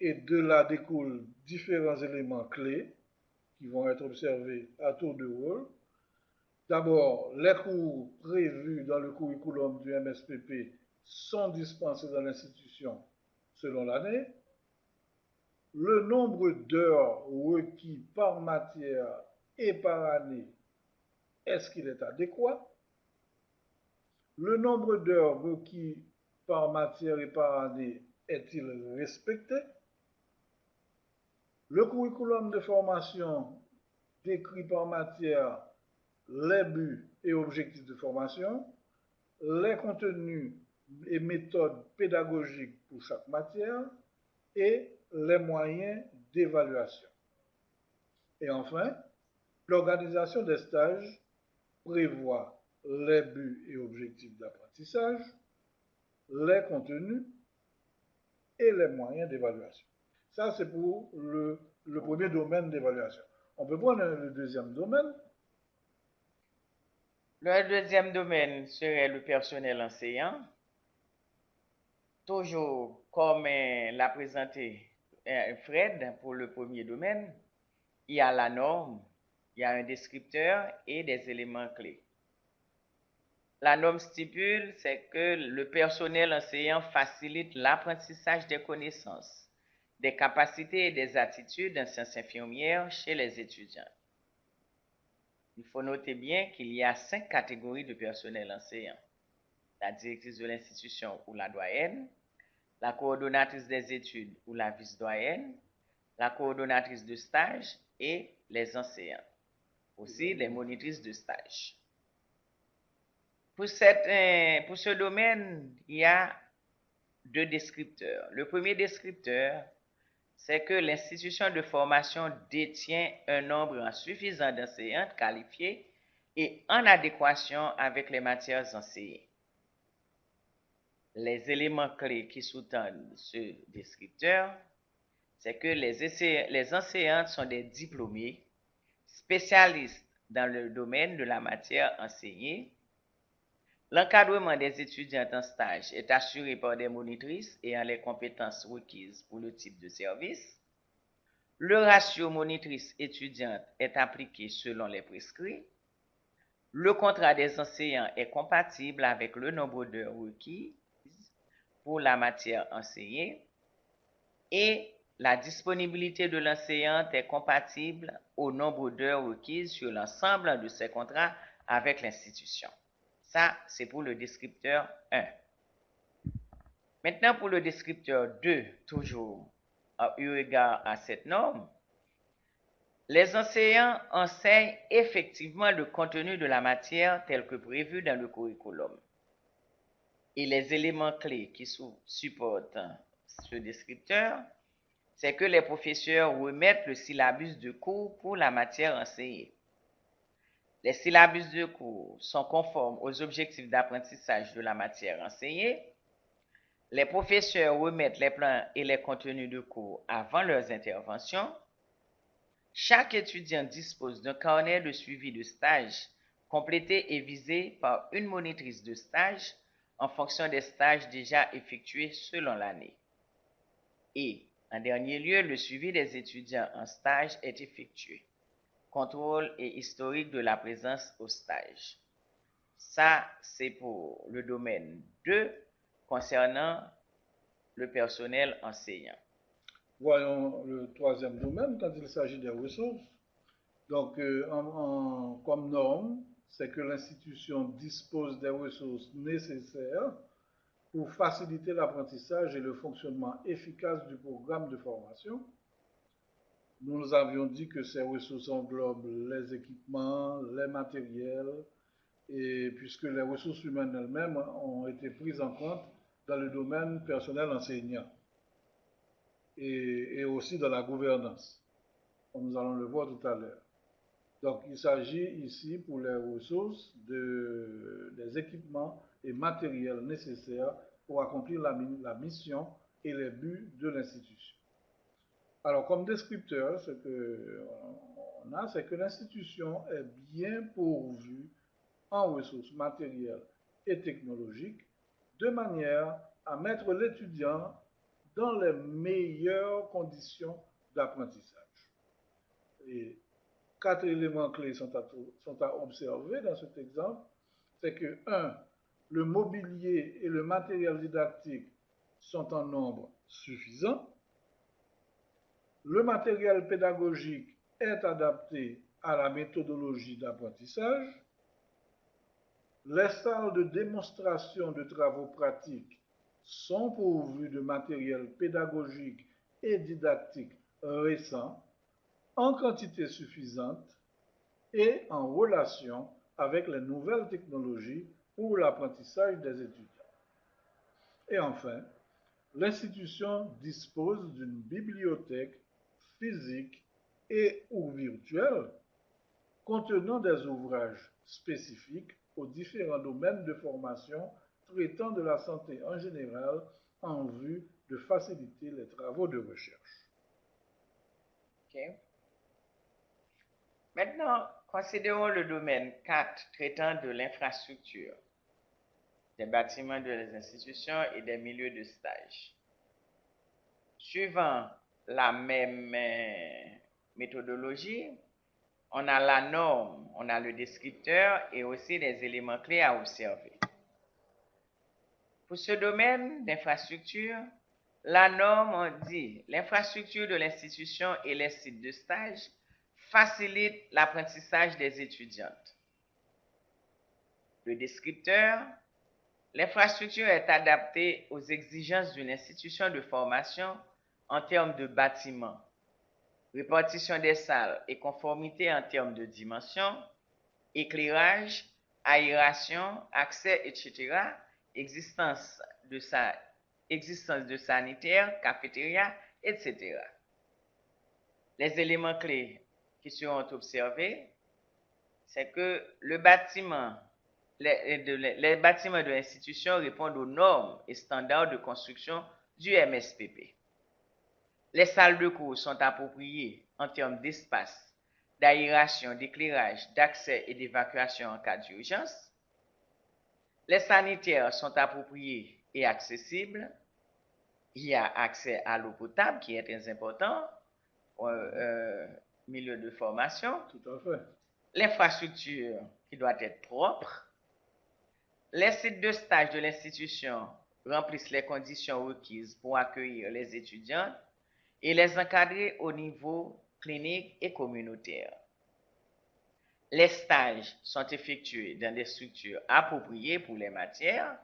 Et de là découlent différents éléments clés qui vont être observés à tour de rôle. D'abord, les cours prévus dans le curriculum du MSPP sont dispensés dans l'institution selon l'année. Le nombre d'heures requis par matière et par année, est-ce qu'il est adéquat? Le nombre d'heures requis par matière et par année est-il respecté? Le curriculum de formation décrit par matière les buts et objectifs de formation, les contenus et méthodes pédagogiques pour chaque matière et les moyens d'évaluation. Et enfin, l'organisation des stages prévoit les buts et objectifs d'apprentissage, les contenus et les moyens d'évaluation. Ça, c'est pour le premier domaine d'évaluation. On peut prendre le deuxième domaine.
Le deuxième domaine serait le personnel enseignant. Toujours comme l'a présenté Fred pour le premier domaine, il y a la norme, il y a un descripteur et des éléments clés. La norme stipule, c'est que le personnel enseignant facilite l'apprentissage des connaissances, des capacités et des attitudes en sciences infirmières chez les étudiants. Il faut noter bien qu'il y a 5 catégories de personnel enseignant. La directrice de l'institution ou la doyenne, la coordonnatrice des études ou la vice-doyenne, la coordonnatrice de stage et les enseignants. Aussi les monitrices de stage. Pour ce domaine, il y a 2 descripteurs. Le premier descripteur, c'est que l'institution de formation détient un nombre suffisant d'enseignantes qualifiées et en adéquation avec les matières enseignées. Les éléments clés qui sous-tendent ce descripteur, c'est que les enseignantes sont des diplômés, spécialistes dans le domaine de la matière enseignée. L'encadrement des étudiantes en stage est assuré par des monitrices ayant les compétences requises pour le type de service. Le ratio monitrice-étudiante est appliqué selon les prescrits. Le contrat des enseignants est compatible avec le nombre d'heures requises pour la matière enseignée et la disponibilité de l'enseignante est compatible au nombre d'heures requises sur l'ensemble de ses contrats avec l'institution. Ça, c'est pour le descripteur 1. Maintenant, pour le descripteur 2, toujours eu égard à cette norme, les enseignants enseignent effectivement le contenu de la matière tel que prévu dans le curriculum. Et les éléments clés qui supportent ce descripteur, c'est que les professeurs remettent le syllabus de cours pour la matière enseignée. Les syllabus de cours sont conformes aux objectifs d'apprentissage de la matière enseignée. Les professeurs remettent les plans et les contenus de cours avant leurs interventions. Chaque étudiant dispose d'un carnet de suivi de stage complété et visé par une monitrice de stage en fonction des stages déjà effectués selon l'année. Et, en dernier lieu, le suivi des étudiants en stage est effectué. Contrôle et historique de la présence au stage. Ça, c'est pour le domaine 2 concernant le personnel enseignant.
Voyons le troisième domaine quand il s'agit des ressources. Donc, comme norme, c'est que l'institution dispose des ressources nécessaires pour faciliter l'apprentissage et le fonctionnement efficace du programme de formation. Nous avions dit que ces ressources englobent les équipements, les matériels, et puisque les ressources humaines elles-mêmes ont été prises en compte dans le domaine personnel enseignant et aussi dans la gouvernance, comme nous allons le voir tout à l'heure. Donc, il s'agit ici pour les ressources des équipements et matériels nécessaires pour accomplir la mission et les buts de l'institution. Alors, comme descripteur, ce qu'on a, c'est que l'institution est bien pourvue en ressources matérielles et technologiques de manière à mettre l'étudiant dans les meilleures conditions d'apprentissage. Et 4 éléments clés sont à observer dans cet exemple. C'est que 1. Le mobilier et le matériel didactique sont en nombre suffisant. Le matériel pédagogique est adapté à la méthodologie d'apprentissage. Les salles de démonstration de travaux pratiques sont pourvues de matériel pédagogique et didactique récent, en quantité suffisante et en relation avec les nouvelles technologies pour l'apprentissage des étudiants. Et enfin, l'institution dispose d'une bibliothèque physique et ou virtuelle contenant des ouvrages spécifiques aux différents domaines de formation traitant de la santé en général en vue de faciliter les travaux de recherche.
Okay. Maintenant, considérons le domaine 4 traitant de l'infrastructure, des bâtiments des institutions et des milieux de stage. Suivant la même méthodologie, on a la norme, on a le descripteur et aussi les éléments clés à observer. Pour ce domaine d'infrastructure, la norme, on dit, l'infrastructure de l'institution et les sites de stage facilitent l'apprentissage des étudiantes. Le descripteur, l'infrastructure est adaptée aux exigences d'une institution de formation en termes de bâtiments, répartition des salles et conformité en termes de dimension, éclairage, aération, accès, etc., existence de sanitaires, cafétéria, etc. Les éléments clés qui seront observés, c'est que les bâtiments de l'institution répondent aux normes et standards de construction du MSPP. Les salles de cours sont appropriées en termes d'espace, d'aération, d'éclairage, d'accès et d'évacuation en cas d'urgence. Les sanitaires sont appropriés et accessibles. Il y a accès à l'eau potable qui est très important au milieu de formation.
Tout à fait.
L'infrastructure qui doit être propre. Les sites de stage de l'institution remplissent les conditions requises pour accueillir les étudiants et les encadrer au niveau clinique et communautaire. Les stages sont effectués dans des structures appropriées pour les matières.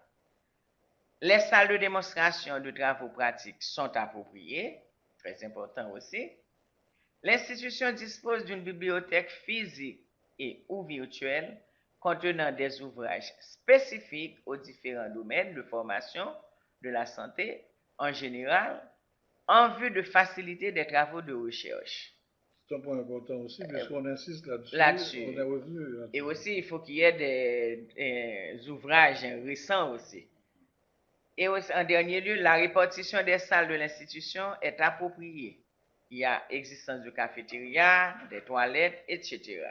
Les salles de démonstration de travaux pratiques sont appropriées, très important aussi. L'institution dispose d'une bibliothèque physique et ou virtuelle contenant des ouvrages spécifiques aux différents domaines de formation de la santé en général, en vue de faciliter des travaux de recherche.
C'est un point important aussi, puisqu'on insiste là-dessus, on est revenu là-dessus.
Et aussi, il faut qu'il y ait des ouvrages récents aussi. Et aussi, en dernier lieu, la répartition des salles de l'institution est appropriée. Il y a existence de cafétéria, des toilettes, etc.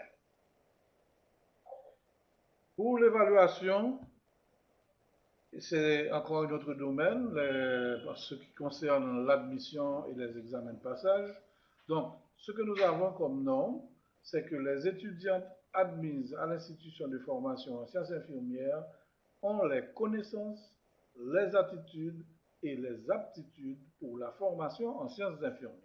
Pour l'évaluation, c'est encore un autre domaine, ce qui concerne l'admission et les examens de passage. Donc, ce que nous avons comme norme, c'est que les étudiantes admises à l'institution de formation en sciences infirmières ont les connaissances, les attitudes et les aptitudes pour la formation en sciences infirmières.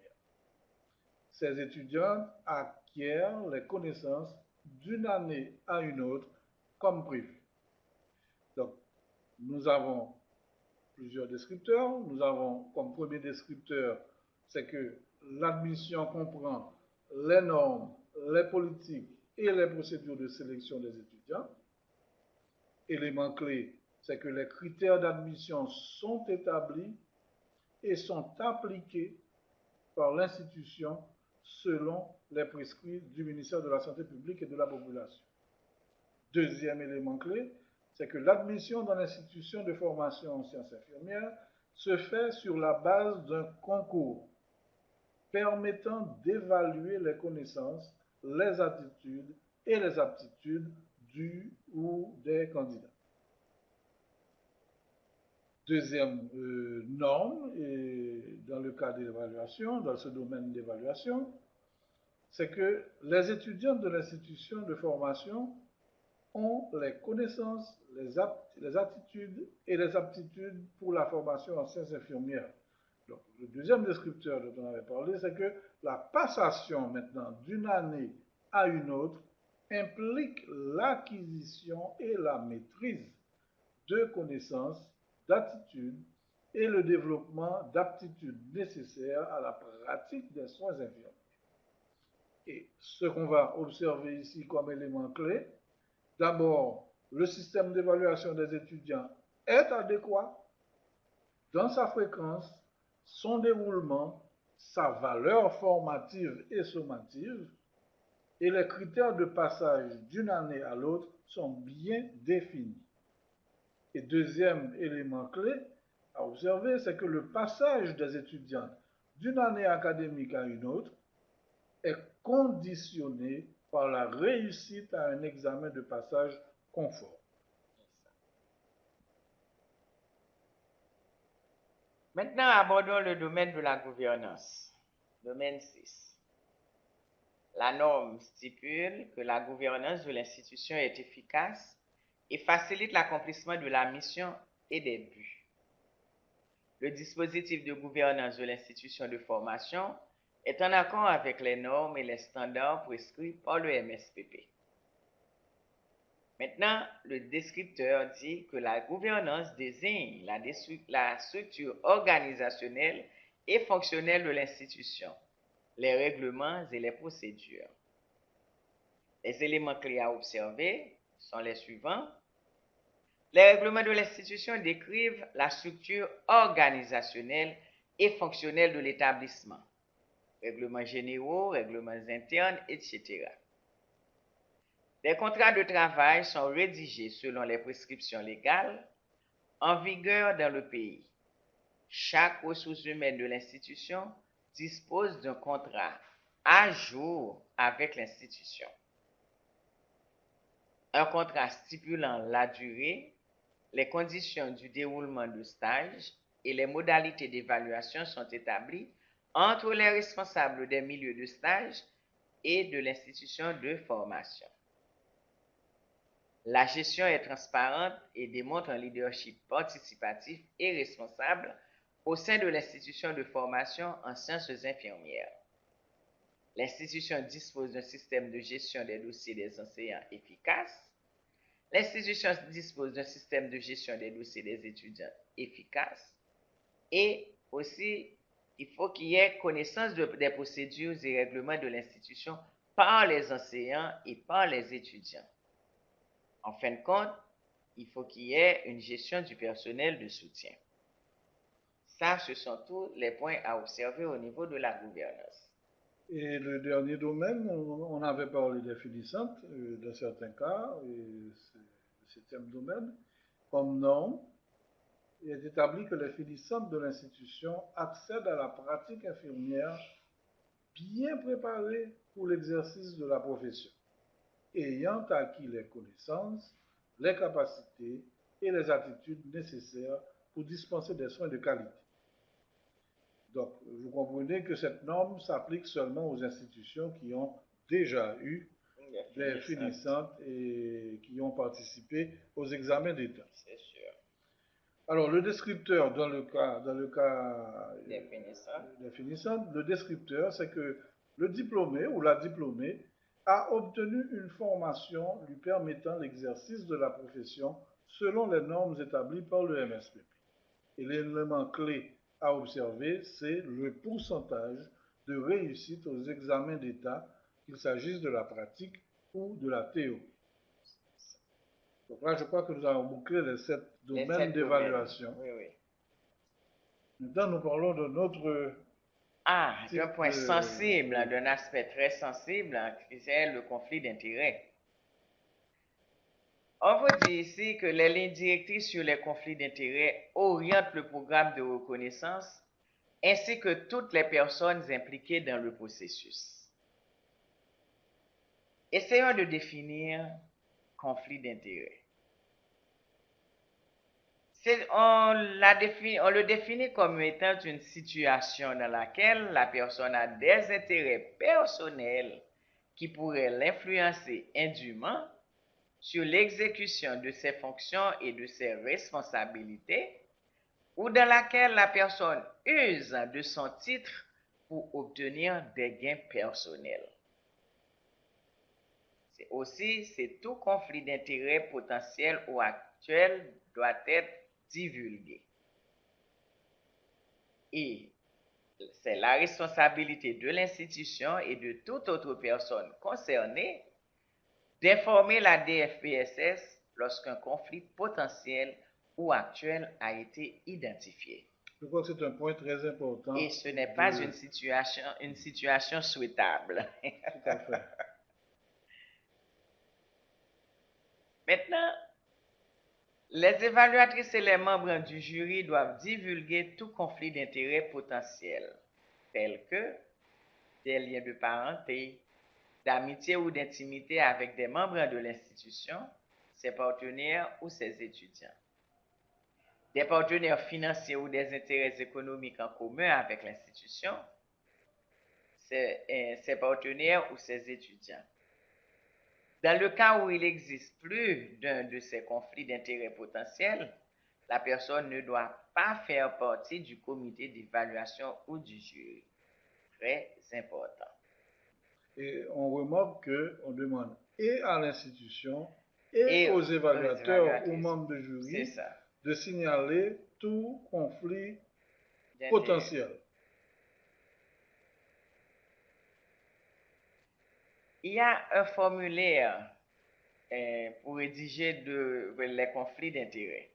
Ces étudiantes acquièrent les connaissances d'une année à une autre comme prévu. Donc, nous avons plusieurs descripteurs. Nous avons comme premier descripteur, c'est que l'admission comprend les normes, les politiques et les procédures de sélection des étudiants. Élément clé, c'est que les critères d'admission sont établis et sont appliqués par l'institution selon les prescrits du ministère de la Santé publique et de la population. Deuxième élément clé, c'est que l'admission dans l'institution de formation en sciences infirmières se fait sur la base d'un concours permettant d'évaluer les connaissances, les attitudes et les aptitudes du ou des candidats. Deuxième norme, et dans le cas d'évaluation, dans ce domaine d'évaluation, c'est que les étudiants de l'institution de formation ont les connaissances, les attitudes et les aptitudes pour la formation en sciences infirmières. Donc, le deuxième descripteur dont on avait parlé, c'est que la passation maintenant d'une année à une autre implique l'acquisition et la maîtrise de connaissances, d'attitudes et le développement d'aptitudes nécessaires à la pratique des soins infirmiers. Et ce qu'on va observer ici comme élément clé, d'abord, le système d'évaluation des étudiants est adéquat dans sa fréquence, son déroulement, sa valeur formative et sommative, et les critères de passage d'une année à l'autre sont bien définis. Et deuxième élément clé à observer, c'est que le passage des étudiants d'une année académique à une autre est conditionné par la réussite à un examen de passage conforme.
Maintenant, abordons le domaine de la gouvernance. Domaine 6. La norme stipule que la gouvernance de l'institution est efficace et facilite l'accomplissement de la mission et des buts. Le dispositif de gouvernance de l'institution de formation est en accord avec les normes et les standards prescrits par le MSPP. Maintenant, le descripteur dit que la gouvernance désigne la structure organisationnelle et fonctionnelle de l'institution, les règlements et les procédures. Les éléments clés à observer sont les suivants. Les règlements de l'institution décrivent la structure organisationnelle et fonctionnelle de l'établissement. Règlements généraux, règlements internes, etc. Les contrats de travail sont rédigés selon les prescriptions légales en vigueur dans le pays. Chaque ressource humaine de l'institution dispose d'un contrat à jour avec l'institution. Un contrat stipulant la durée, les conditions du déroulement de stage et les modalités d'évaluation sont établies entre les responsables des milieux de stage et de l'institution de formation. La gestion est transparente et démontre un leadership participatif et responsable au sein de l'institution de formation en sciences infirmières. L'institution dispose d'un système de gestion des dossiers des enseignants efficace. L'institution dispose d'un système de gestion des dossiers des étudiants efficace. Et aussi, il faut qu'il y ait connaissance des procédures et règlements de l'institution par les enseignants et par les étudiants. En fin de compte, il faut qu'il y ait une gestion du personnel de soutien. Ça, ce sont tous les points à observer au niveau de la gouvernance.
Et le dernier domaine, on avait parlé des finissantes, dans certains cas, et c'est le septième domaine. Comme norme, il est établi que les finissantes de l'institution accèdent à la pratique infirmière bien préparées pour l'exercice de la profession, ayant acquis les connaissances, les capacités et les attitudes nécessaires pour dispenser des soins de qualité. Donc, vous comprenez que cette norme s'applique seulement aux institutions qui ont déjà eu des finissantes et qui ont participé aux examens d'État.
C'est sûr.
Alors, le descripteur, dans le cas
des
finissantes, le descripteur, c'est que le diplômé ou la diplômée a obtenu une formation lui permettant l'exercice de la profession selon les normes établies par le MSPP. Et l'élément clé à observer, c'est le pourcentage de réussite aux examens d'État, qu'il s'agisse de la pratique ou de la théorie. Donc là, je crois que nous avons bouclé les 7 domaines d'évaluation.
Oui, oui.
Maintenant, nous parlons de notre...
d'un point sensible, d'un aspect très sensible, qui est le conflit d'intérêts. On vous dit ici que les lignes directrices sur les conflits d'intérêts orientent le programme de reconnaissance ainsi que toutes les personnes impliquées dans le processus. Essayons de définir conflit d'intérêts. On le définit comme étant une situation dans laquelle la personne a des intérêts personnels qui pourraient l'influencer indûment sur l'exécution de ses fonctions et de ses responsabilités, ou dans laquelle la personne use de son titre pour obtenir des gains personnels. C'est tout conflit d'intérêts potentiel ou actuel doit être divulgué. Et c'est la responsabilité de l'institution et de toute autre personne concernée d'informer la DFPSS lorsqu'un conflit potentiel ou actuel a été identifié.
Je crois que c'est un point très important.
Et ce n'est pas une situation souhaitable.
Tout à fait.
Maintenant, les évaluatrices et les membres du jury doivent divulguer tout conflit d'intérêts potentiel, tels que des liens de parenté, d'amitié ou d'intimité avec des membres de l'institution, ses partenaires ou ses étudiants, des partenaires financiers ou des intérêts économiques en commun avec l'institution, ses partenaires ou ses étudiants. Dans le cas où il existe plus d'un de ces conflits d'intérêts potentiels, la personne ne doit pas faire partie du comité d'évaluation ou du jury. Très important.
Et on remarque qu'on demande et à l'institution et aux évaluateurs, aux membres de jury, de signaler tout conflit potentiel.
Il y a un formulaire pour rédiger les conflits d'intérêts.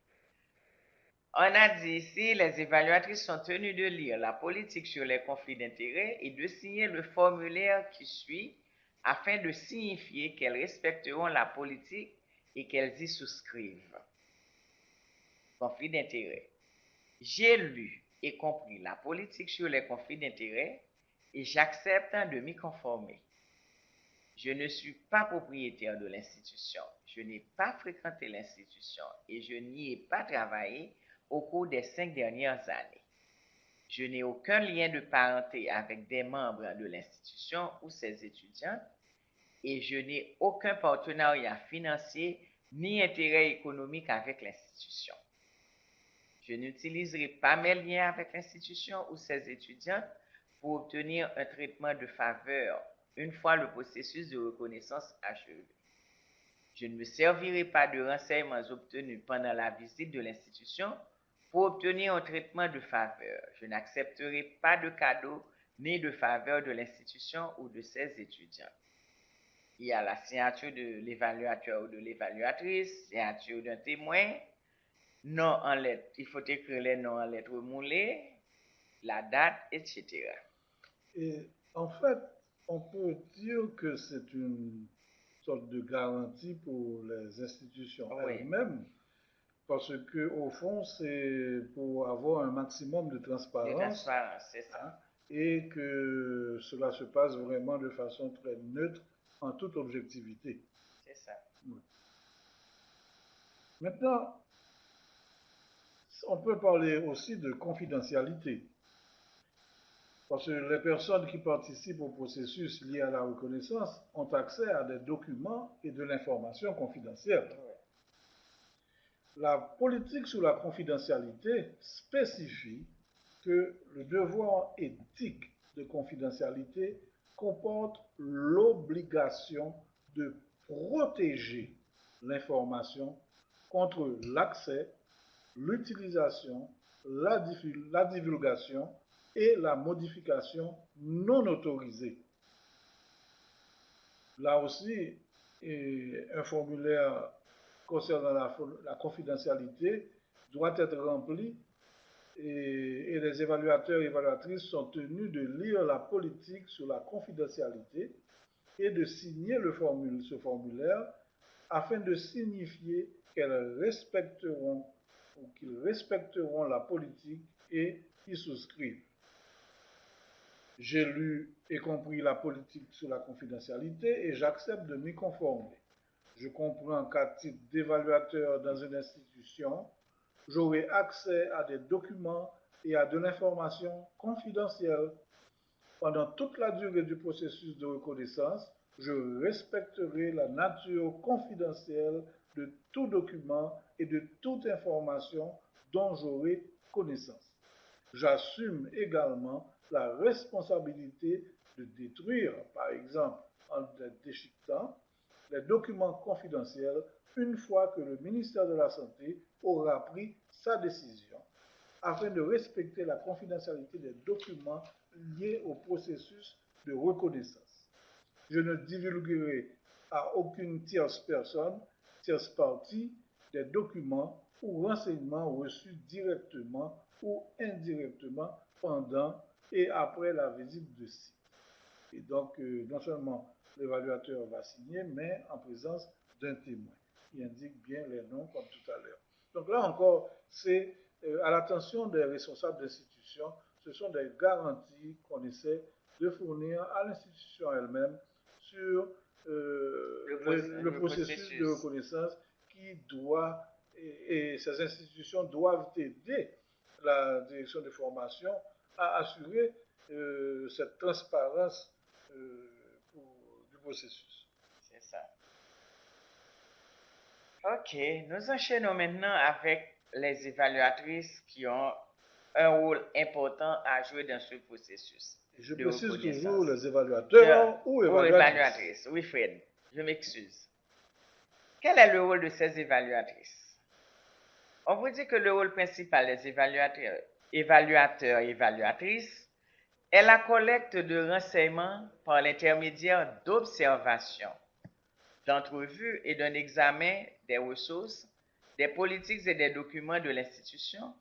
On a dit ici, les évaluatrices sont tenues de lire la politique sur les conflits d'intérêts et de signer le formulaire qui suit afin de signifier qu'elles respecteront la politique et qu'elles y souscrivent. Conflits d'intérêts. J'ai lu et compris la politique sur les conflits d'intérêts et j'accepte de m'y conformer. Je ne suis pas propriétaire de l'institution, je n'ai pas fréquenté l'institution et je n'y ai pas travaillé au cours des 5 dernières années. Je n'ai aucun lien de parenté avec des membres de l'institution ou ses étudiants et je n'ai aucun partenariat financier ni intérêt économique avec l'institution. Je n'utiliserai pas mes liens avec l'institution ou ses étudiants pour obtenir un traitement de faveur une fois le processus de reconnaissance achevé. Je ne me servirai pas de renseignements obtenus pendant la visite de l'institution pour obtenir un traitement de faveur. Je n'accepterai pas de cadeaux ni de faveur de l'institution ou de ses étudiants. Il y a la signature de l'évaluateur ou de l'évaluatrice, signature d'un témoin, nom en lettres, il faut écrire les noms en lettres moulées, la date, etc.
Et en fait, on peut dire que c'est une sorte de garantie pour les institutions elles-mêmes, parce que au fond, c'est pour avoir un maximum de transparence,
c'est ça.
Et que cela se passe vraiment de façon très neutre, en toute objectivité.
C'est ça.
Oui. Maintenant, on peut parler aussi de confidentialité. Parce que les personnes qui participent au processus lié à la reconnaissance ont accès à des documents et de l'information confidentielle. La politique sur la confidentialité spécifie que le devoir éthique de confidentialité comporte l'obligation de protéger l'information contre l'accès, l'utilisation, la divulgation et la modification non autorisée. Là aussi, un formulaire concernant la confidentialité doit être rempli et les évaluateurs et évaluatrices sont tenus de lire la politique sur la confidentialité et de signer ce formulaire afin de signifier qu'elles respecteront ou qu'ils respecteront la politique et y souscrivent. J'ai lu et compris la politique sur la confidentialité et j'accepte de m'y conformer. Je comprends qu'à titre d'évaluateur dans une institution, j'aurai accès à des documents et à de l'information confidentielle. Pendant toute la durée du processus de reconnaissance, je respecterai la nature confidentielle de tout document et de toute information dont j'aurai connaissance. J'assume également la responsabilité de détruire, par exemple en déchiquetant, les documents confidentiels une fois que le ministère de la Santé aura pris sa décision afin de respecter la confidentialité des documents liés au processus de reconnaissance. Je ne divulguerai à aucune tierce personne, tierce partie, des documents ou renseignements reçus directement ou indirectement pendant et après la visite de site. Et donc, non seulement l'évaluateur va signer, mais en présence d'un témoin qui indique bien les noms comme tout à l'heure. Donc là encore, c'est à l'attention des responsables d'institutions, ce sont des garanties qu'on essaie de fournir à l'institution elle-même sur le processus de
processus.
reconnaissance qui doit, et ces institutions doivent aider la direction de formation à assurer cette transparence du processus.
C'est ça. OK, nous enchaînons maintenant avec les évaluatrices qui ont un rôle important à jouer dans ce processus
Je
de
précise toujours
reconnaissance.
les évaluateurs ou évaluatrices.
Évaluatrices. Oui, Fred, je m'excuse. Quel est le rôle de ces évaluatrices? On vous dit que le rôle principal des évaluateurs et évaluatrices est la collecte de renseignements par l'intermédiaire d'observations, d'entrevues et d'un examen des ressources, des politiques et des documents de l'institution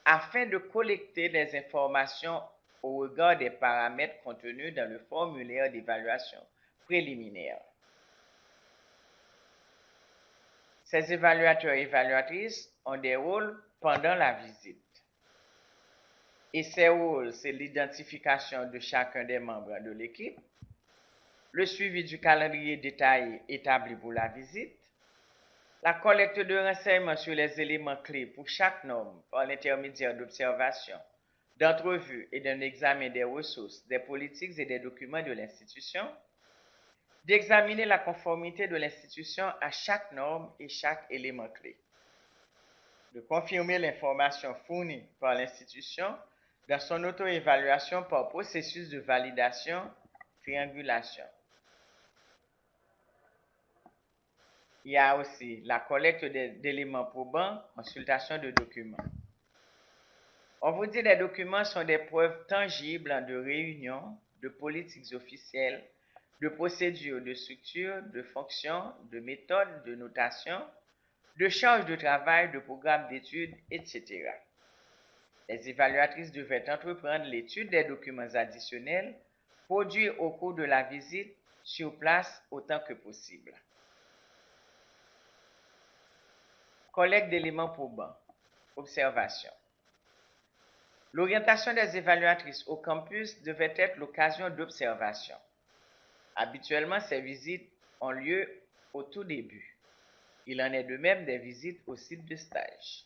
afin de collecter des informations au regard des paramètres contenus dans le formulaire d'évaluation préliminaire. Ces évaluateurs et évaluatrices ont des rôles pendant la visite. Et ces rôles, c'est l'identification de chacun des membres de l'équipe, le suivi du calendrier détaillé établi pour la visite, la collecte de renseignements sur les éléments clés pour chaque norme par l'intermédiaire d'observations, d'entrevues et d'un examen des ressources, des politiques et des documents de l'institution, d'examiner la conformité de l'institution à chaque norme et chaque élément clé, de confirmer l'information fournie par l'institution dans son auto-évaluation par processus de validation, triangulation. Il y a aussi la collecte d'éléments probants, consultation de documents. On vous dit que les documents sont des preuves tangibles de réunions, de politiques officielles, de procédures, de structures, de fonctions, de méthodes, de notation, de charges de travail, de programmes d'études, etc. Les évaluatrices devaient entreprendre l'étude des documents additionnels produits au cours de la visite sur place autant que possible. Collecte d'éléments probants. Observation. L'orientation des évaluatrices au campus devait être l'occasion d'observation. Habituellement, ces visites ont lieu au tout début. Il en est de même des visites au site de stage.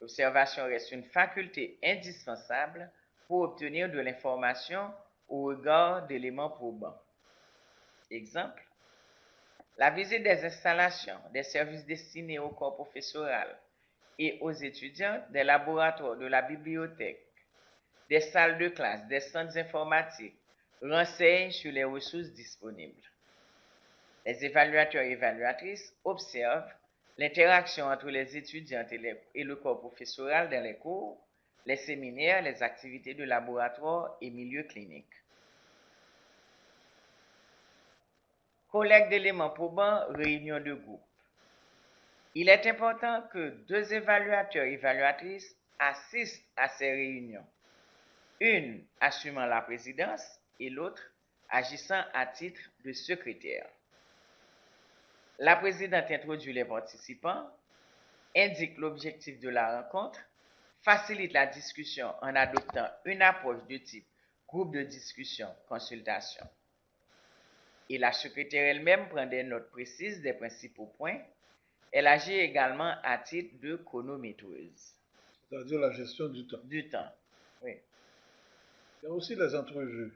L'observation reste une faculté indispensable pour obtenir de l'information au regard d'éléments probants. Exemple, la visite des installations, des services destinés au corps professoral et aux étudiants, des laboratoires, de la bibliothèque, des salles de classe, des centres informatiques, renseigne sur les ressources disponibles. Les évaluateurs et évaluatrices observent l'interaction entre les étudiantes et le corps professoral dans les cours, les séminaires, les activités de laboratoire et milieux cliniques. Collecte d'éléments probants, réunion de groupe. Il est important que 2 évaluateurs et évaluatrices assistent à ces réunions, une assumant la présidence et l'autre agissant à titre de secrétaire. La présidente introduit les participants, indique l'objectif de la rencontre, facilite la discussion en adoptant une approche de type groupe de discussion, consultation. Et la secrétaire elle-même prend des notes précises des principaux points. Elle agit également à titre de chronométreuse.
C'est-à-dire la gestion du temps.
Du temps, oui.
Il y a aussi les entrevues.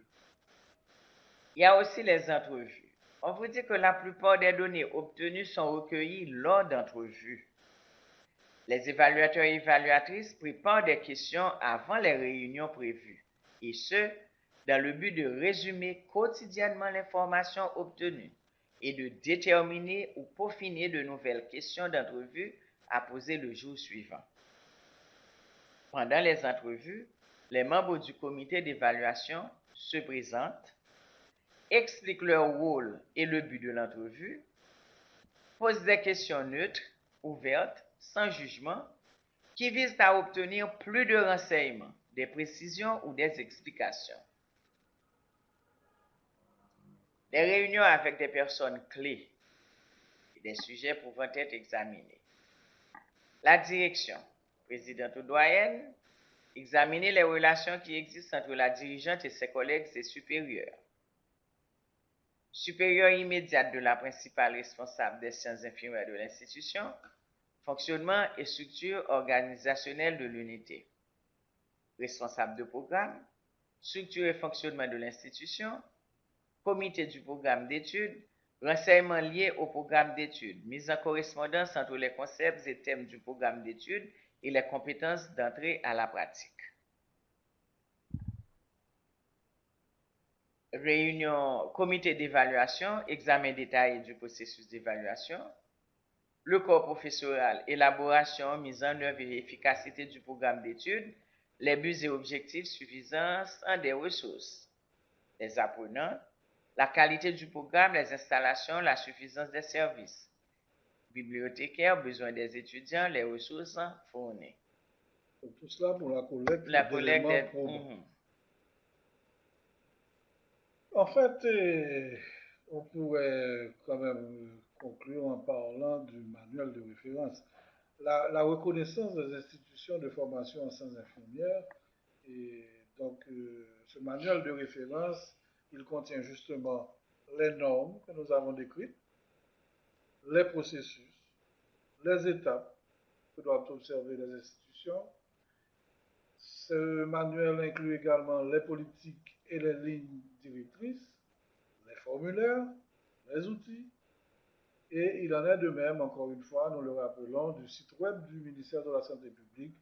Il y a aussi les entrevues. On vous dit que la plupart des données obtenues sont recueillies lors d'entrevues. Les évaluateurs et évaluatrices préparent des questions avant les réunions prévues, et ce, dans le but de résumer quotidiennement l'information obtenue et de déterminer ou peaufiner de nouvelles questions d'entrevue à poser le jour suivant. Pendant les entrevues, les membres du comité d'évaluation se présentent, expliquent leur rôle et le but de l'entrevue, posent des questions neutres, ouvertes, sans jugement, qui visent à obtenir plus de renseignements, des précisions ou des explications. Les réunions avec des personnes clés et des sujets pouvant être examinés. La direction, présidente ou doyenne, examiner les relations qui existent entre la dirigeante et ses collègues et supérieurs. Supérieure immédiate de la principale responsable des sciences infirmières de l'institution, fonctionnement et structure organisationnelle de l'unité. Responsable de programme, structure et fonctionnement de l'institution, comité du programme d'études, renseignements liés au programme d'études, mise en correspondance entre les concepts et thèmes du programme d'études et les compétences d'entrée à la pratique. Réunion, comité d'évaluation, examen détaillé du processus d'évaluation. Le corps professoral, élaboration, mise en œuvre et efficacité du programme d'études, les buts et objectifs, suffisance des ressources. Les apprenants, la qualité du programme, les installations, la suffisance des services. Bibliothécaires, besoins des étudiants, les ressources fournies.
Tout cela pour la collecte d'éléments probants. En fait, on pourrait quand même conclure en parlant du manuel de référence. La reconnaissance des institutions de formation en sciences infirmières, et donc ce manuel de référence, il contient justement les normes que nous avons décrites, les processus, les étapes que doivent observer les institutions. Ce manuel inclut également les politiques et les lignes directrices, les formulaires, les outils, et il en est de même, encore une fois, nous le rappelons, du site web du ministère de la Santé publique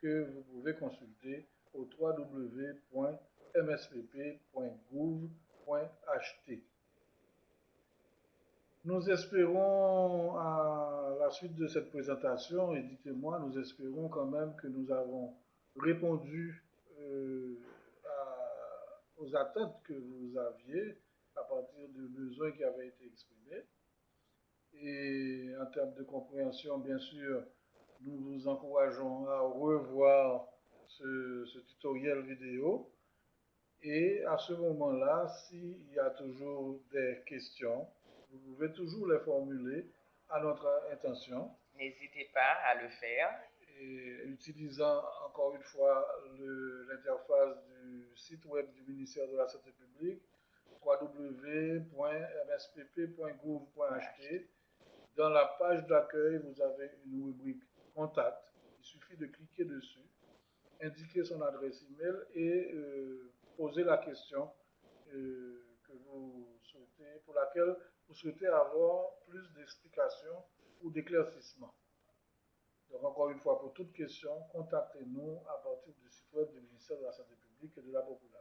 que vous pouvez consulter au www.mspp.gouv.ht. Nous espérons, à la suite de cette présentation, et dites-moi, nous espérons quand même que nous avons répondu aux attentes que vous aviez à partir de besoins qui avaient été exprimés. Et en termes de compréhension, bien sûr, nous vous encourageons à revoir ce tutoriel vidéo. Et à ce moment-là, s'il y a toujours des questions, vous pouvez toujours les formuler à notre intention.
N'hésitez pas à le faire.
Et utilisant encore une fois l'interface du site web du ministère de la Santé publique, www.mspp.gouv.ht. Dans la page d'accueil, vous avez une rubrique Contact. Il suffit de cliquer dessus, indiquer son adresse email et poser la question que vous souhaitez, pour laquelle vous souhaitez avoir plus d'explications ou d'éclaircissements. Donc encore une fois, pour toute question, contactez-nous à partir du site web du ministère de la Santé publique et de la population.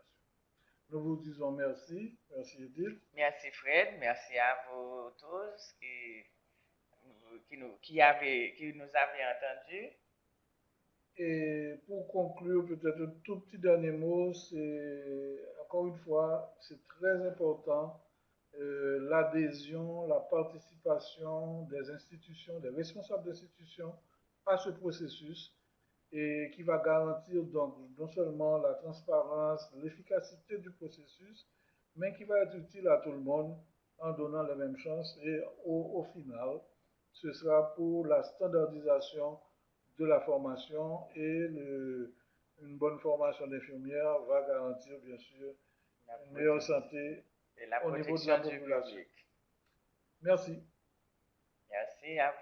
Nous vous disons merci. Merci Edith.
Merci Fred. Merci à vous tous qui nous avez entendus.
Et pour conclure, peut-être un tout petit dernier mot, c'est encore une fois, c'est très important l'adhésion, la participation des institutions, des responsables d'institutions à ce processus et qui va garantir donc non seulement la transparence, l'efficacité du processus, mais qui va être utile à tout le monde en donnant les mêmes chances et au final, ce sera pour la standardisation de la formation et une bonne formation d'infirmière va garantir bien sûr une meilleure santé
et la
au niveau de la population.
public.
Merci.
Merci à vous.